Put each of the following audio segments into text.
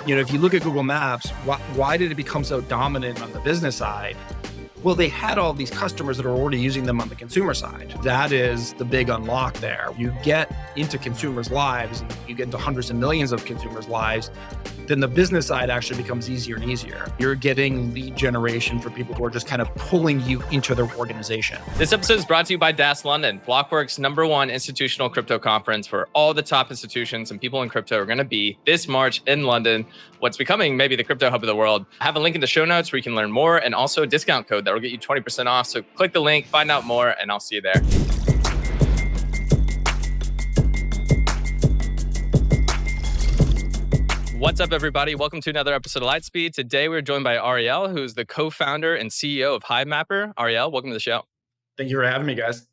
If you look at Google Maps, why did it become so dominant on the business side? Well, they had all these customers that are already using them on the consumer side. That is the big unlock there. You get into consumers' lives, and you get into hundreds of millions of consumers' lives, then the business side actually becomes easier and easier. You're getting lead generation for people who are just kind of pulling you into their organization. This episode is brought to you by DAS London, Blockworks' #1 institutional crypto conference where all the top institutions and people in crypto are going to be this March in London, what's becoming maybe the crypto hub of the world. I have a link in the show notes where you can learn more, and also a discount code that will get you 20% off. So click the link, find out more, and I'll see you there. What's up, everybody? Welcome to another episode of Lightspeed. Today, we're joined by Ariel, who's the co-founder and CEO of Hivemapper. Ariel, welcome to the show. Thank you for having me, guys.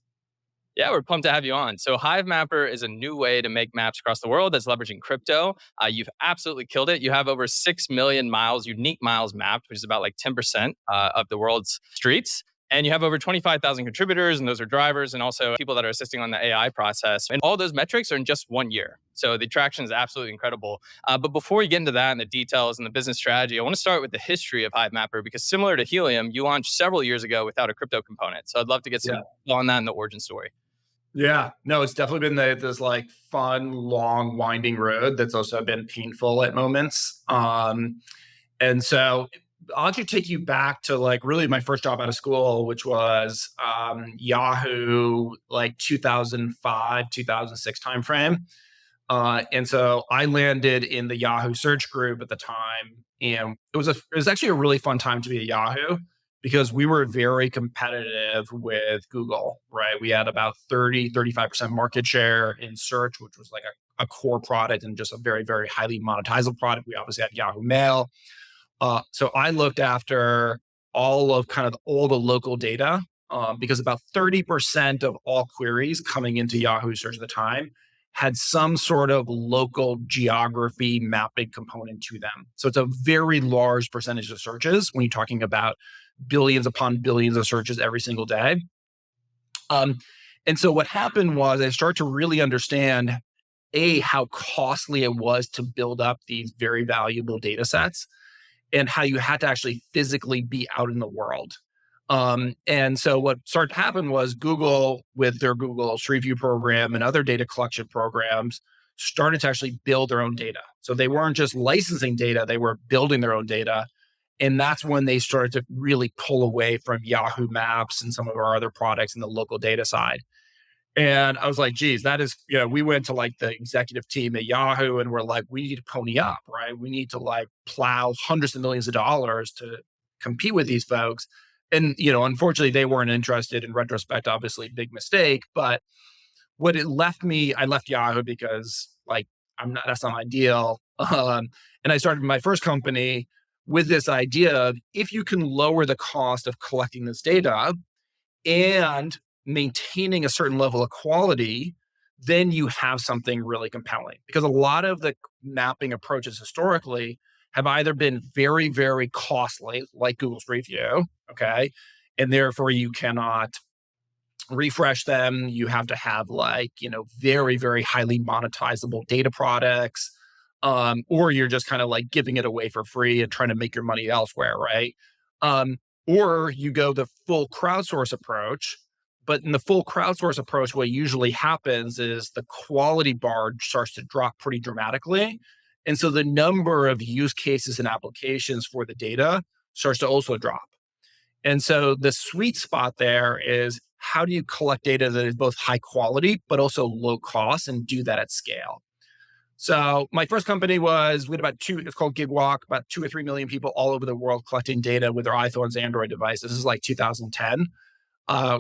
Yeah, we're pumped to have you on. So Hivemapper is a new way to make maps across the world that's leveraging crypto. You've absolutely killed it. You have over 6 million miles, unique miles mapped, which is about like 10% of the world's streets. And you have over 25,000 contributors, and those are drivers and also people that are assisting on the AI process. And all those metrics are in just 1 year. So the traction is absolutely incredible. But before we get into that and the details and the business strategy, I want to start with the history of Hivemapper, because similar to Helium, you launched several years ago without a crypto component. So I'd love to get some on that in the origin story. Yeah, no, it's definitely been this like fun, long, winding road that's also been painful at moments. And so I'll actually take you back to like really my first job out of school, which was Yahoo, like 2005, 2006 timeframe. And so I landed in the Yahoo search group at the time, and it was actually a really fun time to be at Yahoo because we were very competitive with Google, right? We had about 35% market share in search, which was like a core product and just a very, very highly monetizable product. We obviously had Yahoo Mail. So I looked after all the local data because about 30% of all queries coming into Yahoo search at the time had some sort of local geography mapping component to them. So it's a very large percentage of searches when you're talking about billions upon billions of searches every single day. And so what happened was I started to really understand, how costly it was to build up these very valuable data sets, and how you had to actually physically be out in the world. And so what started to happen was Google, with their Google Street View program and other data collection programs, started to actually build their own data. So they weren't just licensing data, they were building their own data. And that's when they started to really pull away from Yahoo Maps and some of our other products in the local data side. And I was like, geez, that is, we went to like the executive team at Yahoo and we're like, we need to pony up, right? We need to like plow hundreds of millions of dollars to compete with these folks. And, unfortunately, they weren't interested. In retrospect, obviously, big mistake. But what it left me, I left Yahoo because like, that's not ideal. And I started my first company with this idea of, if you can lower the cost of collecting this data and maintaining a certain level of quality, then you have something really compelling. Because a lot of the mapping approaches historically have either been very, very costly, like Google Street View, okay? And therefore you cannot refresh them. You have to have very, very highly monetizable data products, or you're just kind of like giving it away for free and trying to make your money elsewhere, right? Or you go the full crowdsource approach. But in the full crowdsource approach, what usually happens is the quality bar starts to drop pretty dramatically. And so the number of use cases and applications for the data starts to also drop. And so the sweet spot there is, how do you collect data that is both high quality, but also low cost, and do that at scale? So my first company we had it's called GigWalk, about 2 or 3 million people all over the world collecting data with their iPhones, Android devices. This is like 2010.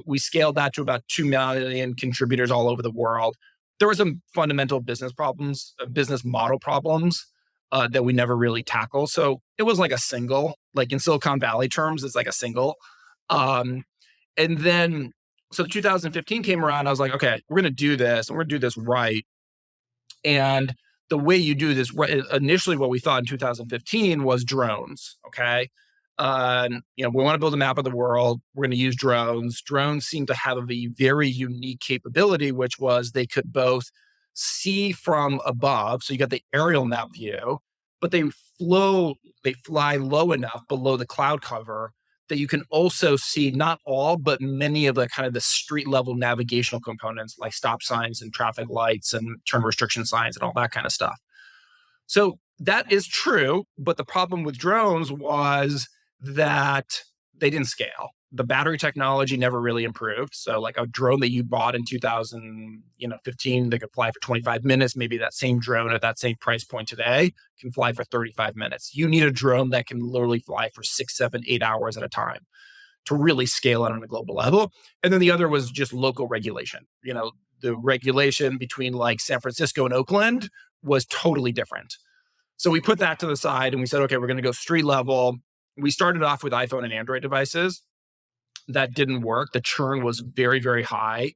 We scaled that to about 2 million contributors all over the world. There were some fundamental business model problems that we never really tackled. So it was like a single, like in Silicon Valley terms, it's like a single. And then, so 2015 came around, I was like, okay, we're going to do this, and we're going to do this right. And the way you do this, initially what we thought in 2015 was drones, okay? We want to build a map of the world. We're going to use drones. Drones seem to have a very unique capability, which was they could both see from above. So you got the aerial map view, but they fly low enough below the cloud cover that you can also see not all, but many of the kind of the street level navigational components like stop signs and traffic lights and turn restriction signs and all that kind of stuff. So that is true, but the problem with drones was that they didn't scale. The battery technology never really improved. So like a drone that you bought in 2015 that could fly for 25 minutes, maybe that same drone at that same price point today can fly for 35 minutes. You need a drone that can literally fly for 6, 7, 8 hours at a time to really scale it on a global level. And then the other was just local regulation. The regulation between like San Francisco and Oakland was totally different. So we put that to the side and we said, okay, we're going to go street level. We started off with iPhone and Android devices. That didn't work. The churn was very, very high.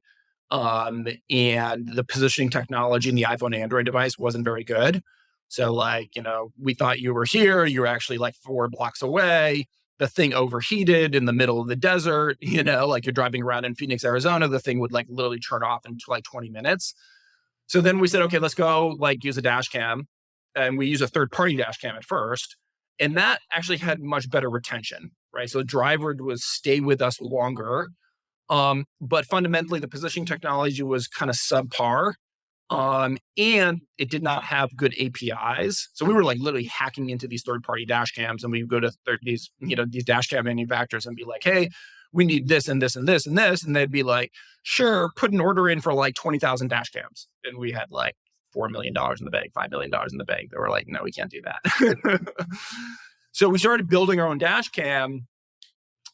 And the positioning technology in the iPhone and Android device wasn't very good. So we thought you were here, you were actually like 4 blocks away. The thing overheated in the middle of the desert, like you're driving around in Phoenix, Arizona, the thing would like literally turn off in like 20 minutes. So then we said, okay, let's go like use a dash cam. And we use a third-party dash cam at first. And that actually had much better retention, right? So the driver would stay with us longer. But fundamentally, the positioning technology was kind of subpar. And it did not have good APIs. So we were like literally hacking into these third-party dash cams, and we would go to these dash cam manufacturers and be like, hey, we need this and this and this and this. And they'd be like, sure, put an order in for like 20,000 dash cams. And we had like $4 million in the bank, $5 million in the bank. They were like, no, we can't do that. So we started building our own dash cam.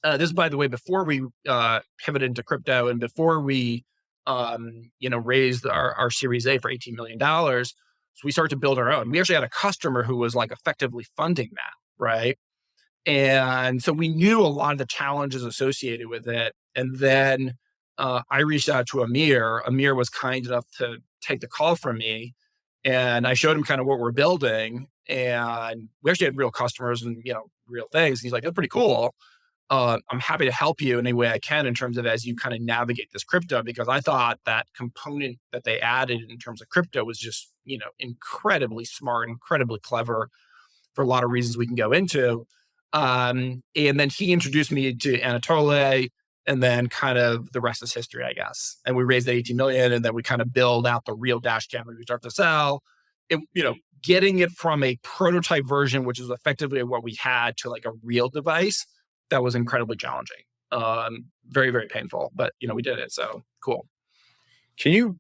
This is, by the way, before we pivoted into crypto and before we raised our Series A for $18 million. So we started to build our own. We actually had a customer who was like effectively funding that, right? And so we knew a lot of the challenges associated with it. And then I reached out to Amir. Amir was kind enough to take the call from me, and I showed him kind of what we're building. And we actually had real customers and real things. And he's like, "That's pretty cool. I'm happy to help you in any way I can in terms of as you kind of navigate this crypto," because I thought that component that they added in terms of crypto was just incredibly smart, incredibly clever for a lot of reasons we can go into. And then he introduced me to Anatole, and then kind of the rest is history, I guess. And we raised the 18 million, and then we kind of build out the real dash cam and we start to sell. Getting it from a prototype version, which is effectively what we had, to like a real device, that was incredibly challenging. Very, very painful, but we did it. So cool. Can you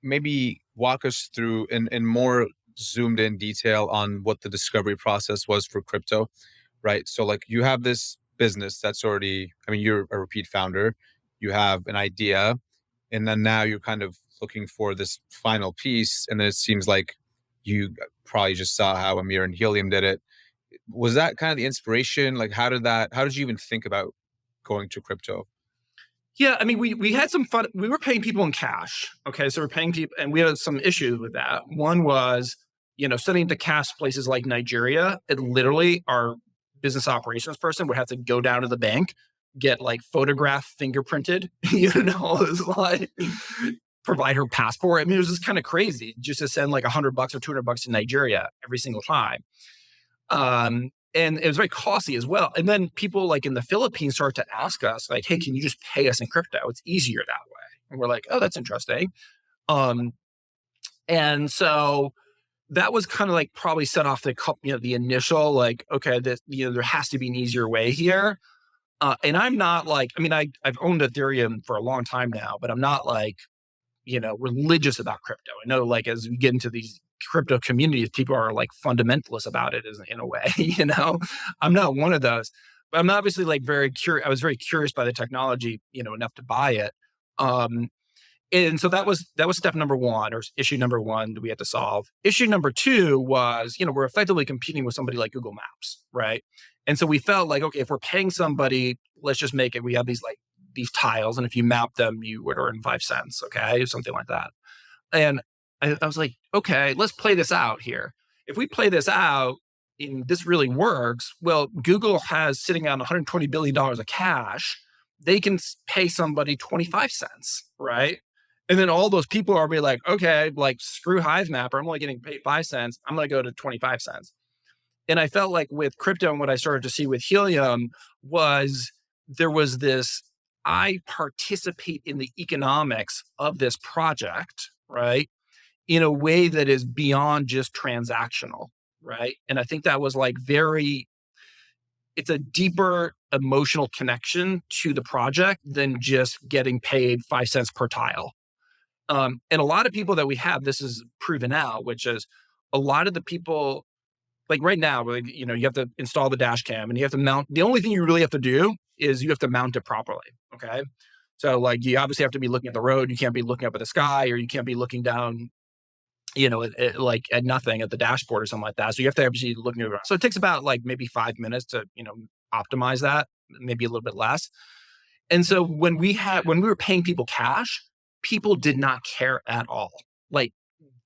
maybe walk us through in more zoomed in detail on what the discovery process was for crypto, right? So like you have this business that's already, you're a repeat founder, you have an idea, and then now you're kind of looking for this final piece. And then it seems like you probably just saw how Amir and Helium did it. Was that kind of the inspiration? Like, how did you even think about going to crypto? Yeah, we had some fun. We were paying people in cash. Okay, so we're paying people, and we had some issues with that. One was, sending to cash places like Nigeria. It literally, our business operations person would have to go down to the bank, get like photograph fingerprinted, it's like provide her passport. It was just kind of crazy just to send like $100 or $200 to Nigeria every single time. And it was very costly as well. And then people like in the Philippines start to ask us like, hey, can you just pay us in crypto? It's easier that way. And we're like, oh, that's interesting. And so that was kind of like probably set off the initial like, okay, there has to be an easier way here. And I'm not like, I've owned Ethereum for a long time now, but I'm not like, religious about crypto. I know like as we get into these crypto communities, people are like fundamentalists about it in a way, I'm not one of those, but I'm obviously like very curious. I was very curious by the technology, enough to buy it. And so that was step number one, or issue number one that we had to solve. Issue number two was, we're effectively competing with somebody like Google Maps, right? And so we felt like, okay, if we're paying somebody, let's just make it, we have these tiles, and if you map them, you would earn 5 cents, okay, something like that. And I was like, okay, let's play this out here. If we play this out and this really works, well, Google has sitting on $120 billion of cash. They can pay somebody 25 cents, right? And then all those people are be like, okay, like screw Hivemapper. I'm only getting paid 5 cents. I'm going to go to 25 cents. And I felt like with crypto and what I started to see with Helium was there was this, I participate in the economics of this project, right? In a way that is beyond just transactional, right? And I think that was like it's a deeper emotional connection to the project than just getting paid 5 cents per tile. And a lot of people that we have, this is proven out, which is a lot of the people, like right now, like, you have to install the dash cam and you have to mount. The only thing you really have to do is you have to mount it properly. Okay. So like you obviously have to be looking at the road. You can't be looking up at the sky, or you can't be looking down, like at nothing at the dashboard or something like that. So you have to actually looking around. So it takes about like maybe 5 minutes to, optimize that, maybe a little bit less. And so when we were paying people cash, people did not care at all. Like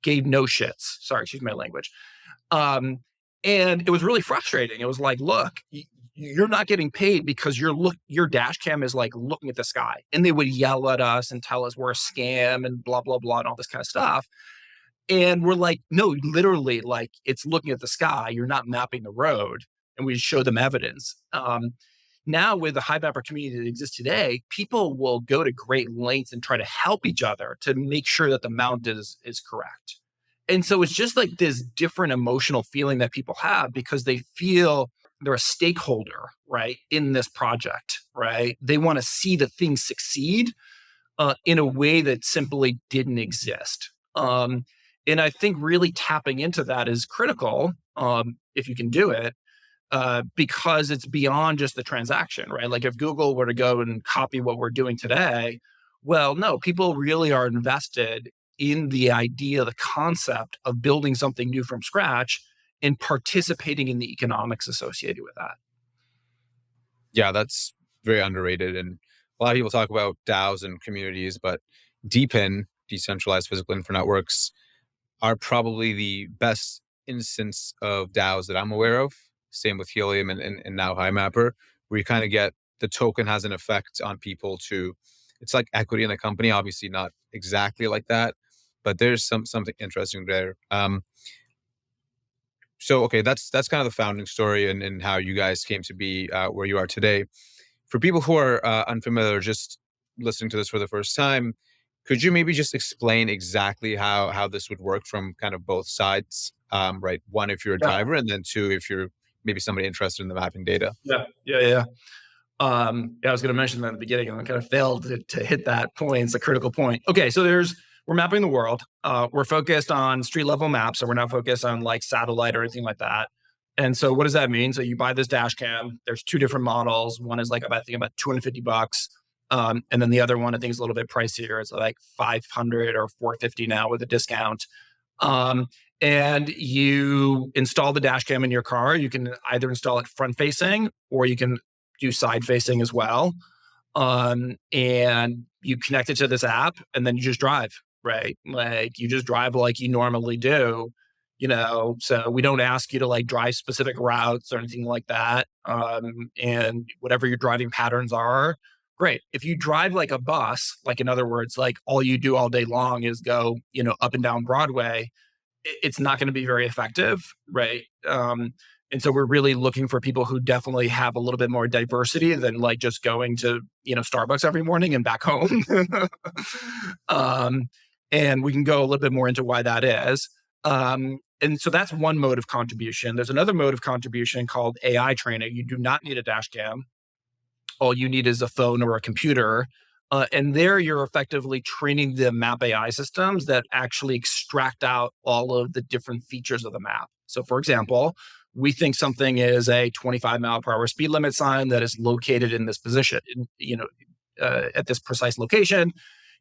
gave no shits. Sorry, excuse my language. Um, and it was really frustrating. It was like, look, you're not getting paid because your dash cam is like looking at the sky. And they would yell at us and tell us we're a scam and blah, blah, blah, and all this kind of stuff. And we're like, no, literally, like it's looking at the sky. You're not mapping the road. And we show them evidence. Now with the Hivemapper community that exists today, people will go to great lengths and try to help each other to make sure that the mount is correct. And so it's just like this different emotional feeling that people have because they feel they're a stakeholder, right, in this project, right? They want to see the thing succeed in a way that simply didn't exist. And I think really tapping into that is critical if you can do it. Because it's beyond just the transaction, right? Like if Google were to go and copy what we're doing today, well, no, people really are invested in the idea, the concept of building something new from scratch and participating in the economics associated with that. Yeah, that's very underrated. And a lot of people talk about DAOs and communities, but DePIN, decentralized physical info networks, are probably the best instance of DAOs that I'm aware of. Same with Helium and now Hivemapper, where you kind of get the token has an effect on people to, it's like equity in the company, obviously not exactly like that, but there's something interesting there. So okay, that's kind of the founding story and how you guys came to be where you are today. For people who are unfamiliar, just listening to this for the first time, could you maybe just explain exactly how this would work from kind of both sides? Right, one if you're a Yeah, driver, and then two if you're maybe somebody interested in the mapping data. yeah. I was going to mention that at the beginning, and I kind of failed to hit that point. It's a critical point. Okay, so we're mapping the world. We're focused on street level maps, so we're not focused on like satellite or anything like that. And so, what does that mean? So you buy this dash cam. There's two different models. One is like I think about $250, and then the other one I think is a little bit pricier. It's like 500 or 450 now with a discount. Um, and you install the dash cam in your car. You can either install it front facing or you can do side facing as well. And you connect it to this app and then you just drive, right? Like you just drive like you normally do, so we don't ask you to like drive specific routes or anything like that. And whatever your driving patterns are, great. If you drive like a bus, like in other words, like all you do all day long is go, up and down Broadway, it's not going to be very effective, right? And so we're really looking for people who definitely have a little bit more diversity than like just going to, Starbucks every morning and back home. And we can go a little bit more into why that is. And so that's one mode of contribution. There's another mode of contribution called AI training. You do not need a dash cam. All you need is a phone or a computer. And there you're effectively training the map AI systems that actually extract out all of the different features of the map. So for example, we think something is a 25 mile per hour speed limit sign that is located in this position, at this precise location.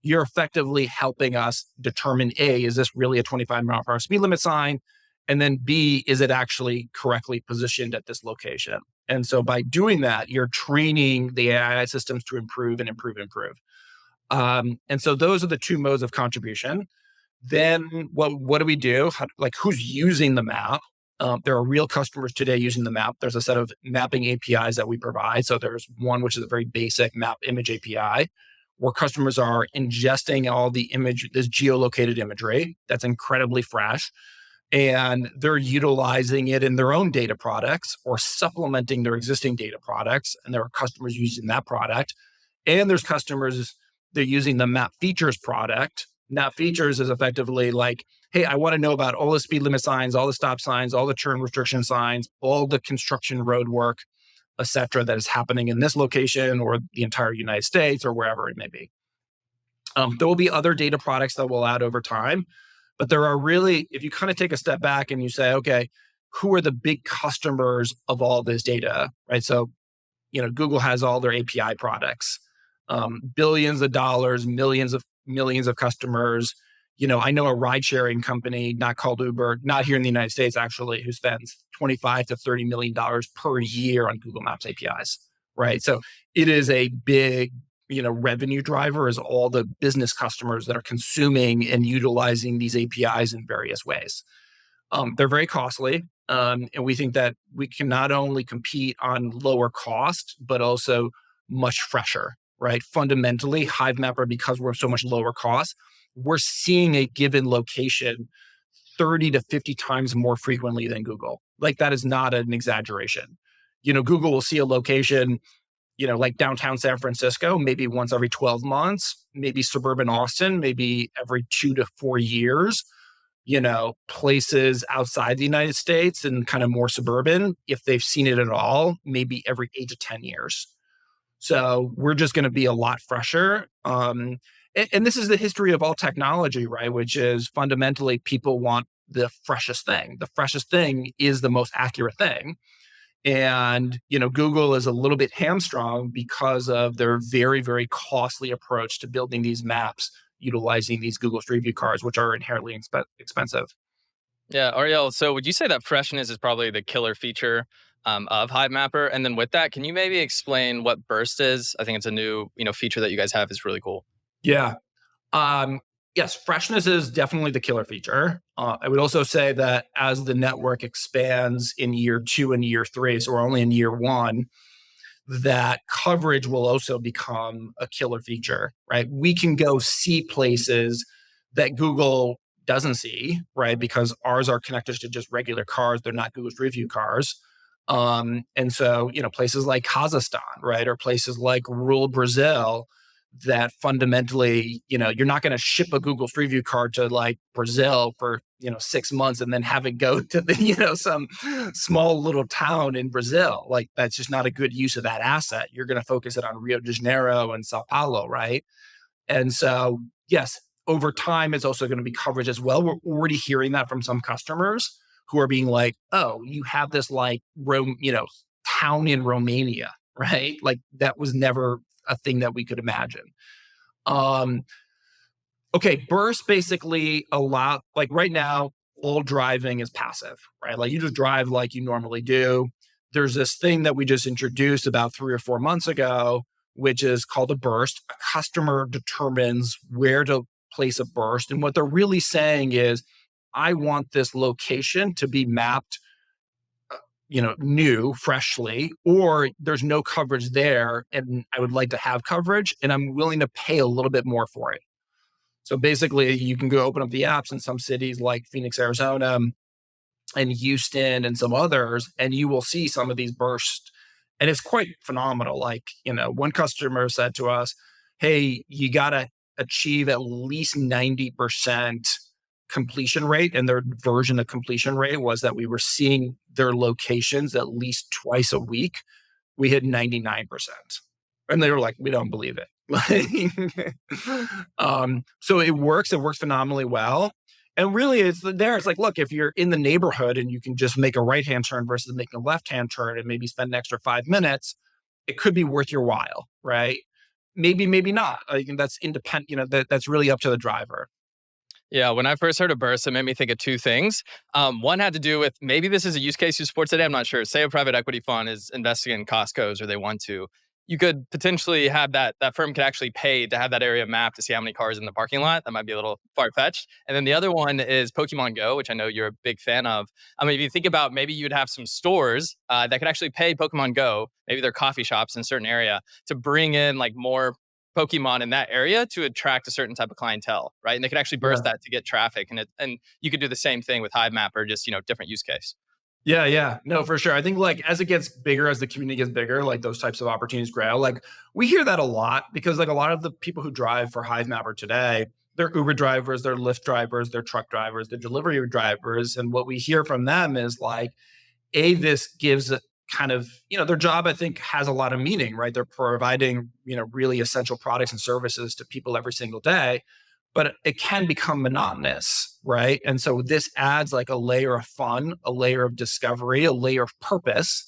You're effectively helping us determine A, is this really a 25 mile per hour speed limit sign? And then B, is it actually correctly positioned at this location? And so by doing that, you're training the AI systems to improve and improve and improve. And so those are the two modes of contribution. Then what do we do? Who's using the map? There are real customers today using the map. There's a set of mapping APIs that we provide. So there's one, which is a very basic map image API, where customers are ingesting all the this geolocated imagery that's incredibly fresh. and they're utilizing it in their own data products or supplementing their existing data products. And there are customers using that product. And there's customers, they're using the Map Features product. Map Features is effectively like, hey, I want to know about all the speed limit signs, all the stop signs, all the turn restriction signs, all the construction road work, et cetera, that is happening in this location or the entire United States or wherever it may be. There will be other data products that we'll add over time, but there are really, if you kind of take a step back and you say, okay, who are the big customers of all this data, right? So, Google has all their API products, billions of dollars, millions of customers. I know a ride sharing company, not called Uber, not here in the United States actually, who spends $25 to $30 million per year on Google Maps APIs, right? So it is a big, revenue driver is all the business customers that are consuming and utilizing these APIs in various ways. They're very costly. And we think that we can not only compete on lower cost, but also much fresher, right? Fundamentally, Hivemapper, because we're so much lower cost, we're seeing a given location 30 to 50 times more frequently than Google. Like, that is not an exaggeration. Google will see a location, like downtown San Francisco, maybe once every 12 months, maybe suburban Austin, maybe every 2 to 4 years. Places outside the United States and kind of more suburban, if they've seen it at all, maybe every 8 to 10 years. So we're just going to be a lot fresher. And this is the history of all technology, right? Which is fundamentally people want the freshest thing. The freshest thing is the most accurate thing. And, Google is a little bit hamstrung because of their very, very costly approach to building these maps utilizing these Google Street View cars, which are inherently expensive. Yeah, Ariel, so would you say that freshness is probably the killer feature of Hivemapper? And then with that, can you maybe explain what Burst is? I think it's a new, feature that you guys have. Is really cool. Yeah. Yes, freshness is definitely the killer feature. I would also say that as the network expands in year 2 and year 3, so we're only in year 1, that coverage will also become a killer feature, right? We can go see places that Google doesn't see, right? Because ours are connected to just regular cars. They're not Google Street View cars. And so, places like Kazakhstan, right? Or places like rural Brazil that fundamentally, you're not going to ship a Google Street View car to like Brazil for, 6 months and then have it go to the, some small little town in Brazil. Like, that's just not a good use of that asset. You're going to focus it on Rio de Janeiro and Sao Paulo, right? And so, yes, over time, it's also going to be coverage as well. We're already hearing that from some customers who are being like, oh, you have this like, town in Romania, right? Like, that was never a thing that we could imagine. Okay, Burst basically like right now, all driving is passive, right? Like, you just drive like you normally do. There's this thing that we just introduced about 3 or 4 months ago, which is called a burst. A customer determines where to place a burst. And what they're really saying is, I want this location to be mapped new, freshly, or there's no coverage there and I would like to have coverage and I'm willing to pay a little bit more for it. So basically, you can go open up the apps in some cities like Phoenix, Arizona, and Houston and some others, and you will see some of these bursts. And it's quite phenomenal. Like, one customer said to us, hey, you got to achieve at least 90% completion rate. And their version of completion rate was that we were seeing their locations at least twice a week. We hit 99%. And they were like, we don't believe it. So it works phenomenally well. And really, it's like, look, if you're in the neighborhood and you can just make a right-hand turn versus making a left-hand turn and maybe spend an extra 5 minutes, it could be worth your while, right? Maybe not. I think that's independent, that's really up to the driver. Yeah, when I first heard of Burst, it made me think of two things. One had to do with maybe this is a use case you support today. I'm not sure. Say a private equity fund is investing in Costco's or they want to. You could potentially have that firm could actually pay to have that area mapped to see how many cars in the parking lot. That might be a little far-fetched. And then the other one is Pokemon Go, which I know you're a big fan of. I mean, if you think about maybe you'd have some stores that could actually pay Pokemon Go, maybe they're coffee shops in a certain area, to bring in like more Pokemon in that area to attract a certain type of clientele, right? And they could actually burst that to get traffic. And you could do the same thing with Hivemapper, just, different use case. Yeah. No, for sure. I think like as it gets bigger, as the community gets bigger, like those types of opportunities grow. Like we hear that a lot because like a lot of the people who drive for Hivemapper today, they're Uber drivers, they're Lyft drivers, they're truck drivers, they're delivery drivers. And what we hear from them is like, this gives a kind of, their job, I think, has a lot of meaning, right? They're providing, really essential products and services to people every single day, but it can become monotonous, right? And so this adds like a layer of fun, a layer of discovery, a layer of purpose.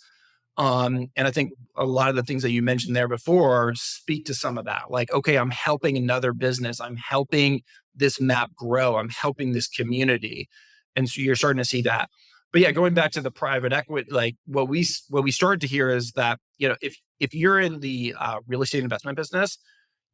And I think a lot of the things that you mentioned there before speak to some of that. Like, okay, I'm helping another business. I'm helping this map grow. I'm helping this community. And so you're starting to see that. But yeah, going back to the private equity, like what we started to hear is that, if you're in the real estate investment business,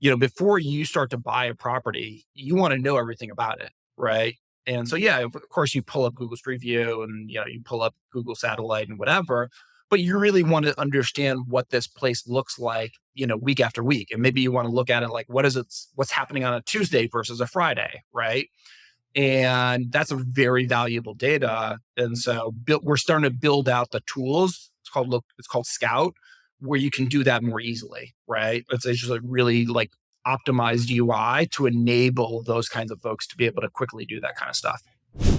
before you start to buy a property, you want to know everything about it, right? And so, yeah, of course, you pull up Google Street View and you pull up Google Satellite and whatever, but you really want to understand what this place looks like, week after week, and maybe you want to look at it like, what's happening on a Tuesday versus a Friday, right? And that's a very valuable data. And so we're starting to build out the tools. It's called Scout, where you can do that more easily, right? It's just a really like optimized UI to enable those kinds of folks to be able to quickly do that kind of stuff.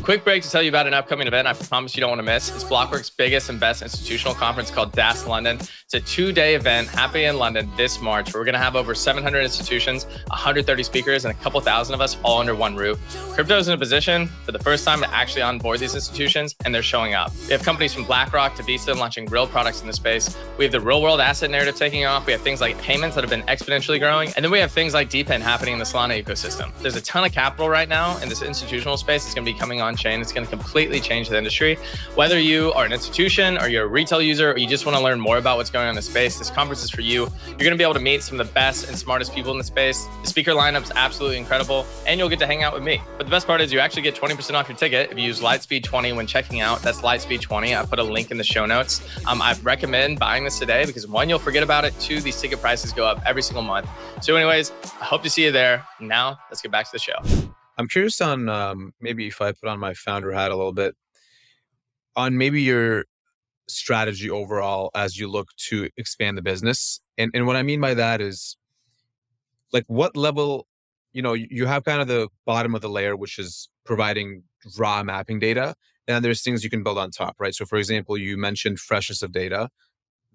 Quick break to tell you about an upcoming event I promise you don't want to miss. It's Blockwork's biggest and best institutional conference called DAS London. It's a 2-day event happening in London this March, where we're going to have over 700 institutions, 130 speakers, and a couple thousand of us all under one roof. Crypto is in a position for the first time to actually onboard these institutions, and they're showing up. We have companies from BlackRock to Visa launching real products in the space. We have the real world asset narrative taking off. We have things like payments that have been exponentially growing. And then we have things like DePIN happening in the Solana ecosystem. There's a ton of capital right now in this institutional space. It's going to be coming on chain. It's going to completely change the industry. Whether you are an institution or you're a retail user or you just want to learn more about what's going on in the space, this conference is for you. You're going to be able to meet some of the best and smartest people in the space. The speaker lineup's absolutely incredible, and you'll get to hang out with me. But the best part is you actually get 20% off your ticket if you use Lightspeed20 when checking out. That's Lightspeed20. I put a link in the show notes. I recommend buying this today because 1, you'll forget about it. 2, these ticket prices go up every single month. So anyways, I hope to see you there. Now let's get back to the show. I'm curious on maybe if I put on my founder hat a little bit on maybe your strategy overall as you look to expand the business. And what I mean by that is like what level, you have kind of the bottom of the layer, which is providing raw mapping data. And there's things you can build on top, right? So for example, you mentioned freshness of data.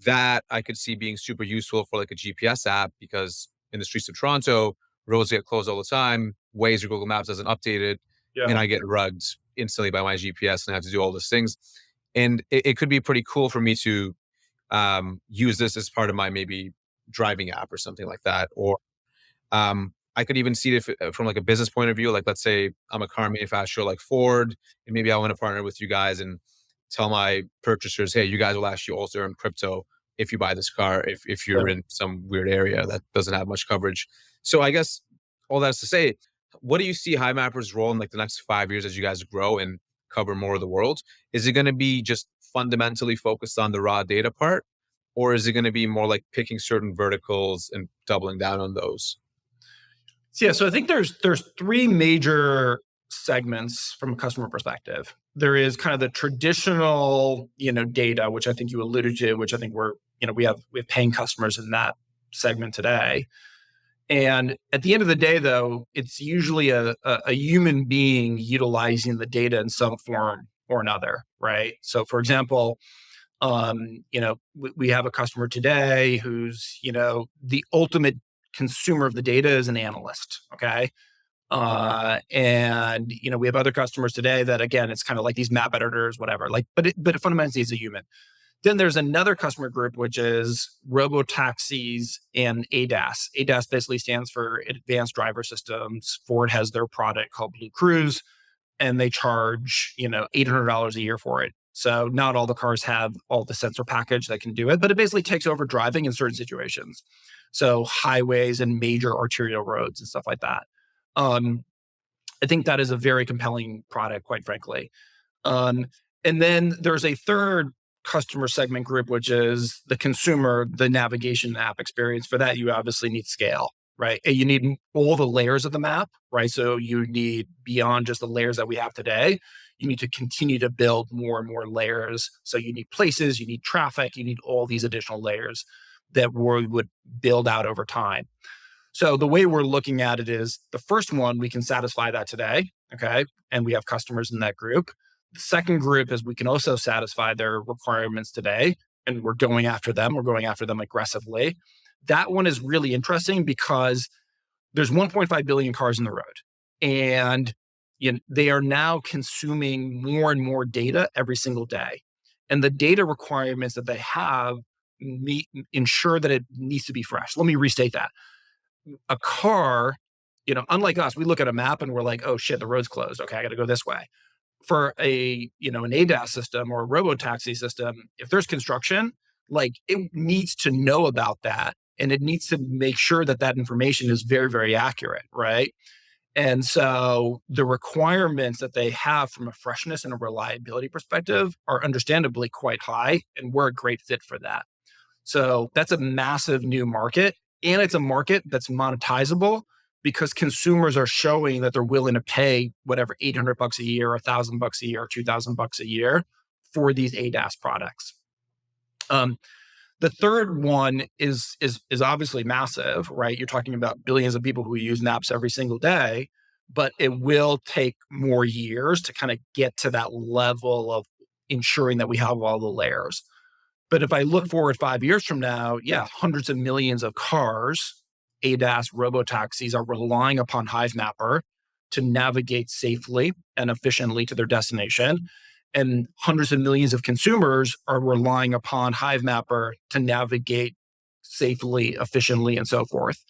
That I could see being super useful for like a GPS app, because in the streets of Toronto, roads get closed all the time. Waze or Google Maps doesn't update it. Yeah. And I get rugged instantly by my GPS and I have to do all those things. And it could be pretty cool for me to use this as part of my maybe driving app or something like that. Or I could even see it from like a business point of view. Like let's say I'm a car manufacturer like Ford, and maybe I want to partner with you guys and tell my purchasers, hey, you guys will actually also earn crypto if you buy this car, if you're in some weird area that doesn't have much coverage. So I guess all that's to say, what do you see Hivemapper's role in like the next 5 years as you guys grow and cover more of the world? Is it going to be just fundamentally focused on the raw data part? Or is it going to be more like picking certain verticals and doubling down on those? Yeah, so I think there's 3 major segments from a customer perspective. There is kind of the traditional, data, which I think you alluded to, which I think we have paying customers in that segment today. And at the end of the day, though, it's usually a human being utilizing the data in some form or another, right? So, for example, we have a customer today who's, the ultimate consumer of the data is an analyst. Okay. And we have other customers today that, again, it's kind of like these map editors, whatever, but fundamentally it's a human. Then there's another customer group, which is robo taxis and ADAS. ADAS basically stands for Advanced Driver Systems. Ford has their product called Blue Cruise, and they charge, $800 a year for it. So not all the cars have all the sensor package that can do it, but it basically takes over driving in certain situations. So highways and major arterial roads and stuff like that. I think that is a very compelling product, quite frankly. And then there's a third customer segment group, which is the consumer, the navigation app experience. For that, you obviously need scale, right? And you need all the layers of the map, right? So you need, beyond just the layers that we have today, you need to continue to build more and more layers. So you need places, you need traffic, you need all these additional layers that we would build out over time. So the way we're looking at it is, the first one, we can satisfy that today, okay? And we have customers in that group. The second group is we can also satisfy their requirements today, and we're going after them. We're going after them aggressively. That one is really interesting because there's 1.5 billion cars in the road, and they are now consuming more and more data every single day. And the data requirements that they have ensure that it needs to be fresh. Let me restate that. A car, unlike us, we look at a map and we're like, oh shit, the road's closed. Okay, I got to go this way. For an ADAS system or a robo-taxi system, if there's construction, like, it needs to know about that, and it needs to make sure that that information is very, very accurate, right? And so the requirements that they have from a freshness and a reliability perspective are understandably quite high, and we're a great fit for that. So that's a massive new market, and it's a market that's monetizable because consumers are showing that they're willing to pay whatever, $800 a year, $1,000 a year, $2,000 a year for these ADAS products. The third one is obviously massive, right? You're talking about billions of people who use maps every single day, but it will take more years to kind of get to that level of ensuring that we have all the layers. But if I look forward 5 years from now, yeah, hundreds of millions of cars, ADAS, robotaxis, are relying upon Hivemapper to navigate safely and efficiently to their destination. And hundreds of millions of consumers are relying upon Hivemapper to navigate safely, efficiently, and so forth.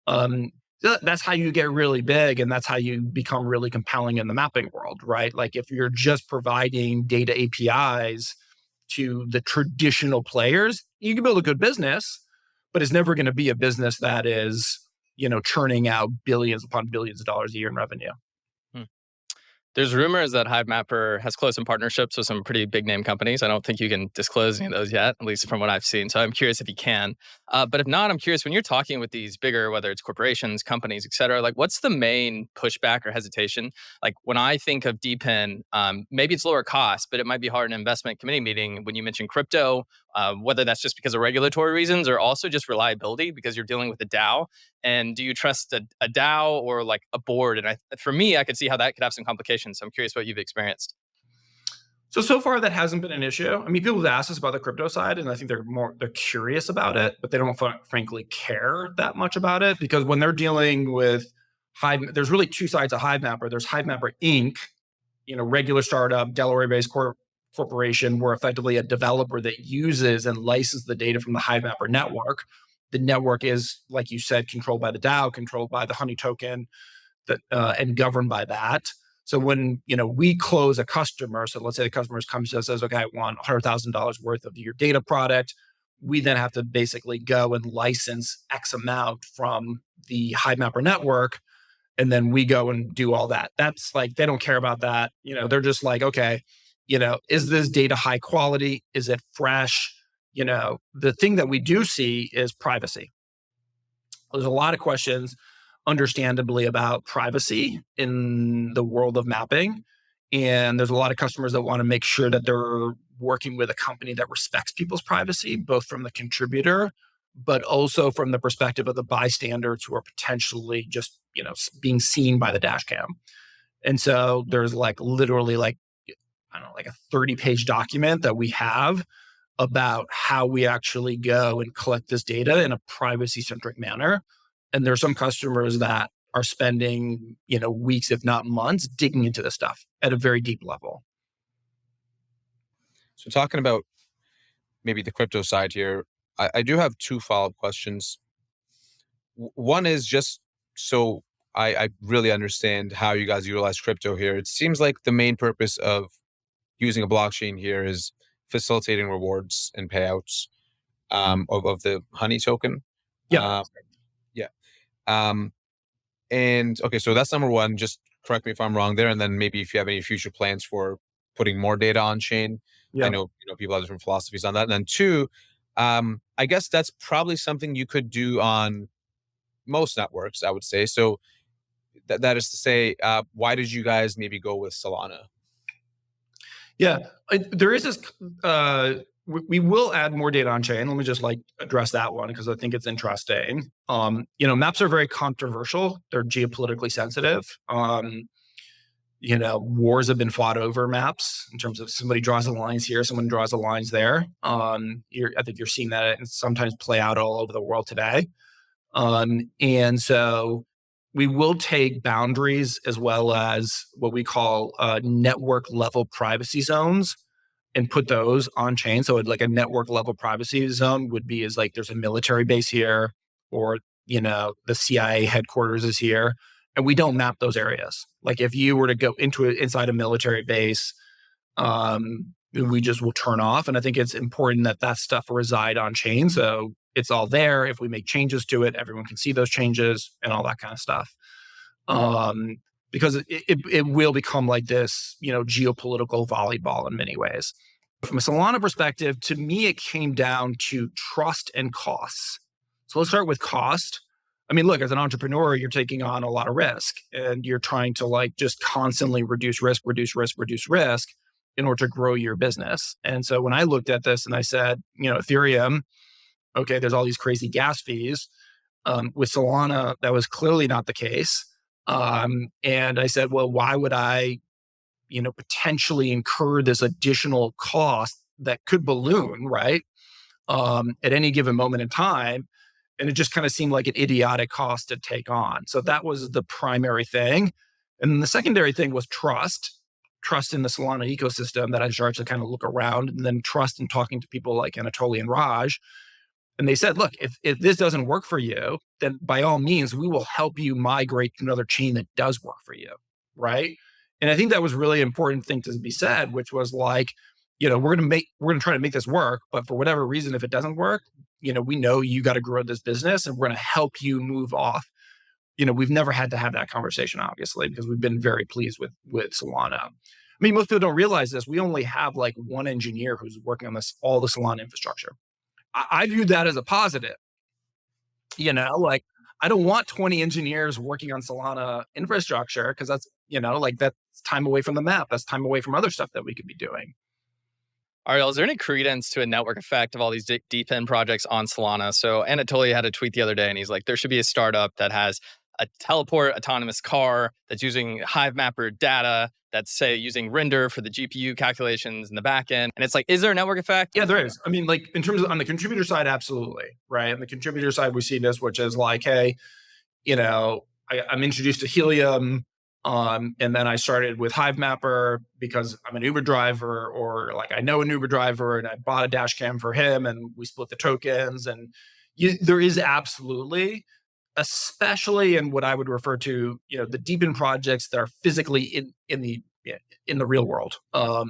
That's how you get really big, and that's how you become really compelling in the mapping world, right? Like, if you're just providing data APIs to the traditional players, you can build a good business, but it's never going to be a business that is, churning out billions upon billions of dollars a year in revenue. There's rumors that Hivemapper has close in partnerships with some pretty big name companies. I don't think you can disclose any of those yet, at least from what I've seen. So I'm curious if you can. But if not, I'm curious, when you're talking with these bigger, whether it's corporations, companies, et cetera, like, what's the main pushback or hesitation? Like, when I think of DePIN, maybe it's lower cost, but it might be hard in an investment committee meeting when you mention crypto, whether that's just because of regulatory reasons or also just reliability because you're dealing with a DAO. And do you trust a DAO or like a board? And for me, I could see how that could have some complications. So I'm curious what you've experienced. So far that hasn't been an issue. I mean, people have asked us about the crypto side, and I think they're curious about it, but they don't frankly care that much about it, because when they're dealing with there's really two sides of Hivemapper. There's Hivemapper Inc., regular startup, Delaware-based corporation. We're effectively a developer that uses and licenses the data from the Hivemapper network. The network is, like you said, controlled by the DAO, controlled by the Honey token, and governed by that. So when we close a customer, so let's say the customer comes to us and says, okay, I want $100,000 worth of your data product. We then have to basically go and license X amount from the Hivemapper network, and then we go and do all that. That's like, they don't care about that. They're just like, okay, is this data high quality? Is it fresh? The thing that we do see is privacy. There's a lot of questions, understandably, about privacy in the world of mapping. And there's a lot of customers that want to make sure that they're working with a company that respects people's privacy, both from the contributor, but also from the perspective of the bystanders who are potentially just, being seen by the dash cam. And so there's literally I don't know, a 30-page document that we have about how we actually go and collect this data in a privacy-centric manner. And there are some customers that are spending, weeks, if not months, digging into this stuff at a very deep level. So talking about maybe the crypto side here, I do have two follow-up questions. One is just so I really understand how you guys utilize crypto here. It seems like the main purpose of using a blockchain here is facilitating rewards and payouts of the Honey token. Yeah. Yeah. And okay, so that's number one. Just correct me if I'm wrong there, and then maybe if you have any future plans for putting more data on chain. Yeah. I know people have different philosophies on that. And then two, I guess that's probably something you could do on most networks, I would say. So that is to say, why did you guys maybe go with Solana? Yeah, there is this. We will add more data on chain. Let me just like address that one because I think it's interesting. Maps are very controversial. They're geopolitically sensitive. Wars have been fought over maps in terms of somebody draws the lines here, someone draws the lines there. I think you're seeing that and sometimes play out all over the world today. And so we will take boundaries as well as what we call network level privacy zones and put those on chain. So like a network level privacy zone would be is like there's a military base here, or the CIA headquarters is here, and we don't map those areas. Like if you were to go inside a military base, we just will turn off. And I think it's important that that stuff reside on chain. So it's all there. If we make changes to it, everyone can see those changes and all that kind of stuff. Because it will become like this, geopolitical volleyball in many ways. From a Solana perspective, to me, it came down to trust and costs. So let's start with cost. I mean, look, as an entrepreneur, you're taking on a lot of risk and you're trying to like just constantly reduce risk in order to grow your business. And so when I looked at this and I said, Ethereum, okay, there's all these crazy gas fees. With Solana, that was clearly not the case. And I said, well, why would I, potentially incur this additional cost that could balloon, right? At any given moment in time. And it just kind of seemed like an idiotic cost to take on. So that was the primary thing. And then the secondary thing was trust in the Solana ecosystem that I started to kind of look around, and then trust in talking to people like Anatoly and Raj. And they said, look, if this doesn't work for you, then by all means, we will help you migrate to another chain that does work for you, right? And I think that was really important thing to be said, which was like, we're going to try to make this work, but for whatever reason, if it doesn't work, we know you got to grow this business and we're going to help you move off. We've never had to have that conversation, obviously, because we've been very pleased with Solana. I mean, most people don't realize this. We only have like one engineer who's working on all the Solana infrastructure. I viewed that as a positive. Like I don't want 20 engineers working on Solana infrastructure because that's, that's time away from the map. That's time away from other stuff that we could be doing. Ariel, is there any credence to a network effect of all these DePIN projects on Solana? So Anatoly had a tweet the other day and he's like, there should be a startup that has a teleport autonomous car that's using Hivemapper data, that's say using render for the GPU calculations in the back end. And it's like, is there a network effect? Yeah, there is. I mean, like in terms of on the contributor side, absolutely. Right. On the contributor side, we see this, which is like, hey, I'm introduced to Helium. And then I started with Hivemapper because I'm an Uber driver, or like I know an Uber driver, and I bought a dash cam for him and we split the tokens. And there is absolutely, especially in what I would refer to, the DePIN projects that are physically in the real world. I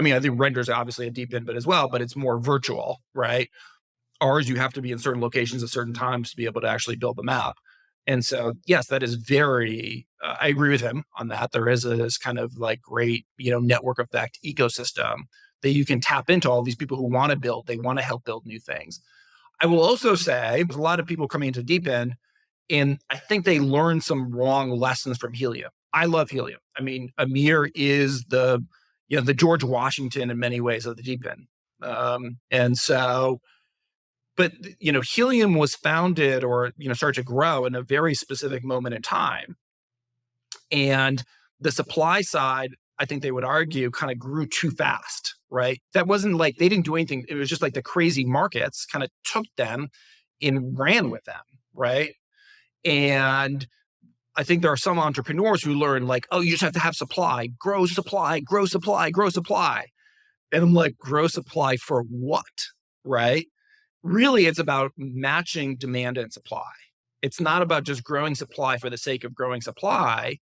mean, I think render is obviously a DePIN, but it's more virtual, right? Ours, you have to be in certain locations at certain times to be able to actually build the map. And so, yes, that is very, I agree with him on that. There is this kind of like great, network effect ecosystem that you can tap into all these people who want to build, they want to help build new things. I will also say there's a lot of people coming into DePIN, and I think they learned some wrong lessons from Helium. I love Helium. I mean, Amir is the George Washington in many ways of the DePIN. And so, but, Helium was founded or, started to grow in a very specific moment in time. And the supply side, I think they would argue, kind of grew too fast, right? That wasn't like they didn't do anything. It was just like the crazy markets kind of took them and ran with them, right? And I think there are some entrepreneurs who learn like, oh, you just have to have supply, grow supply, grow supply, grow supply. And I'm like, grow supply for what, right? Really, it's about matching demand and supply. It's not about just growing supply for the sake of growing supply.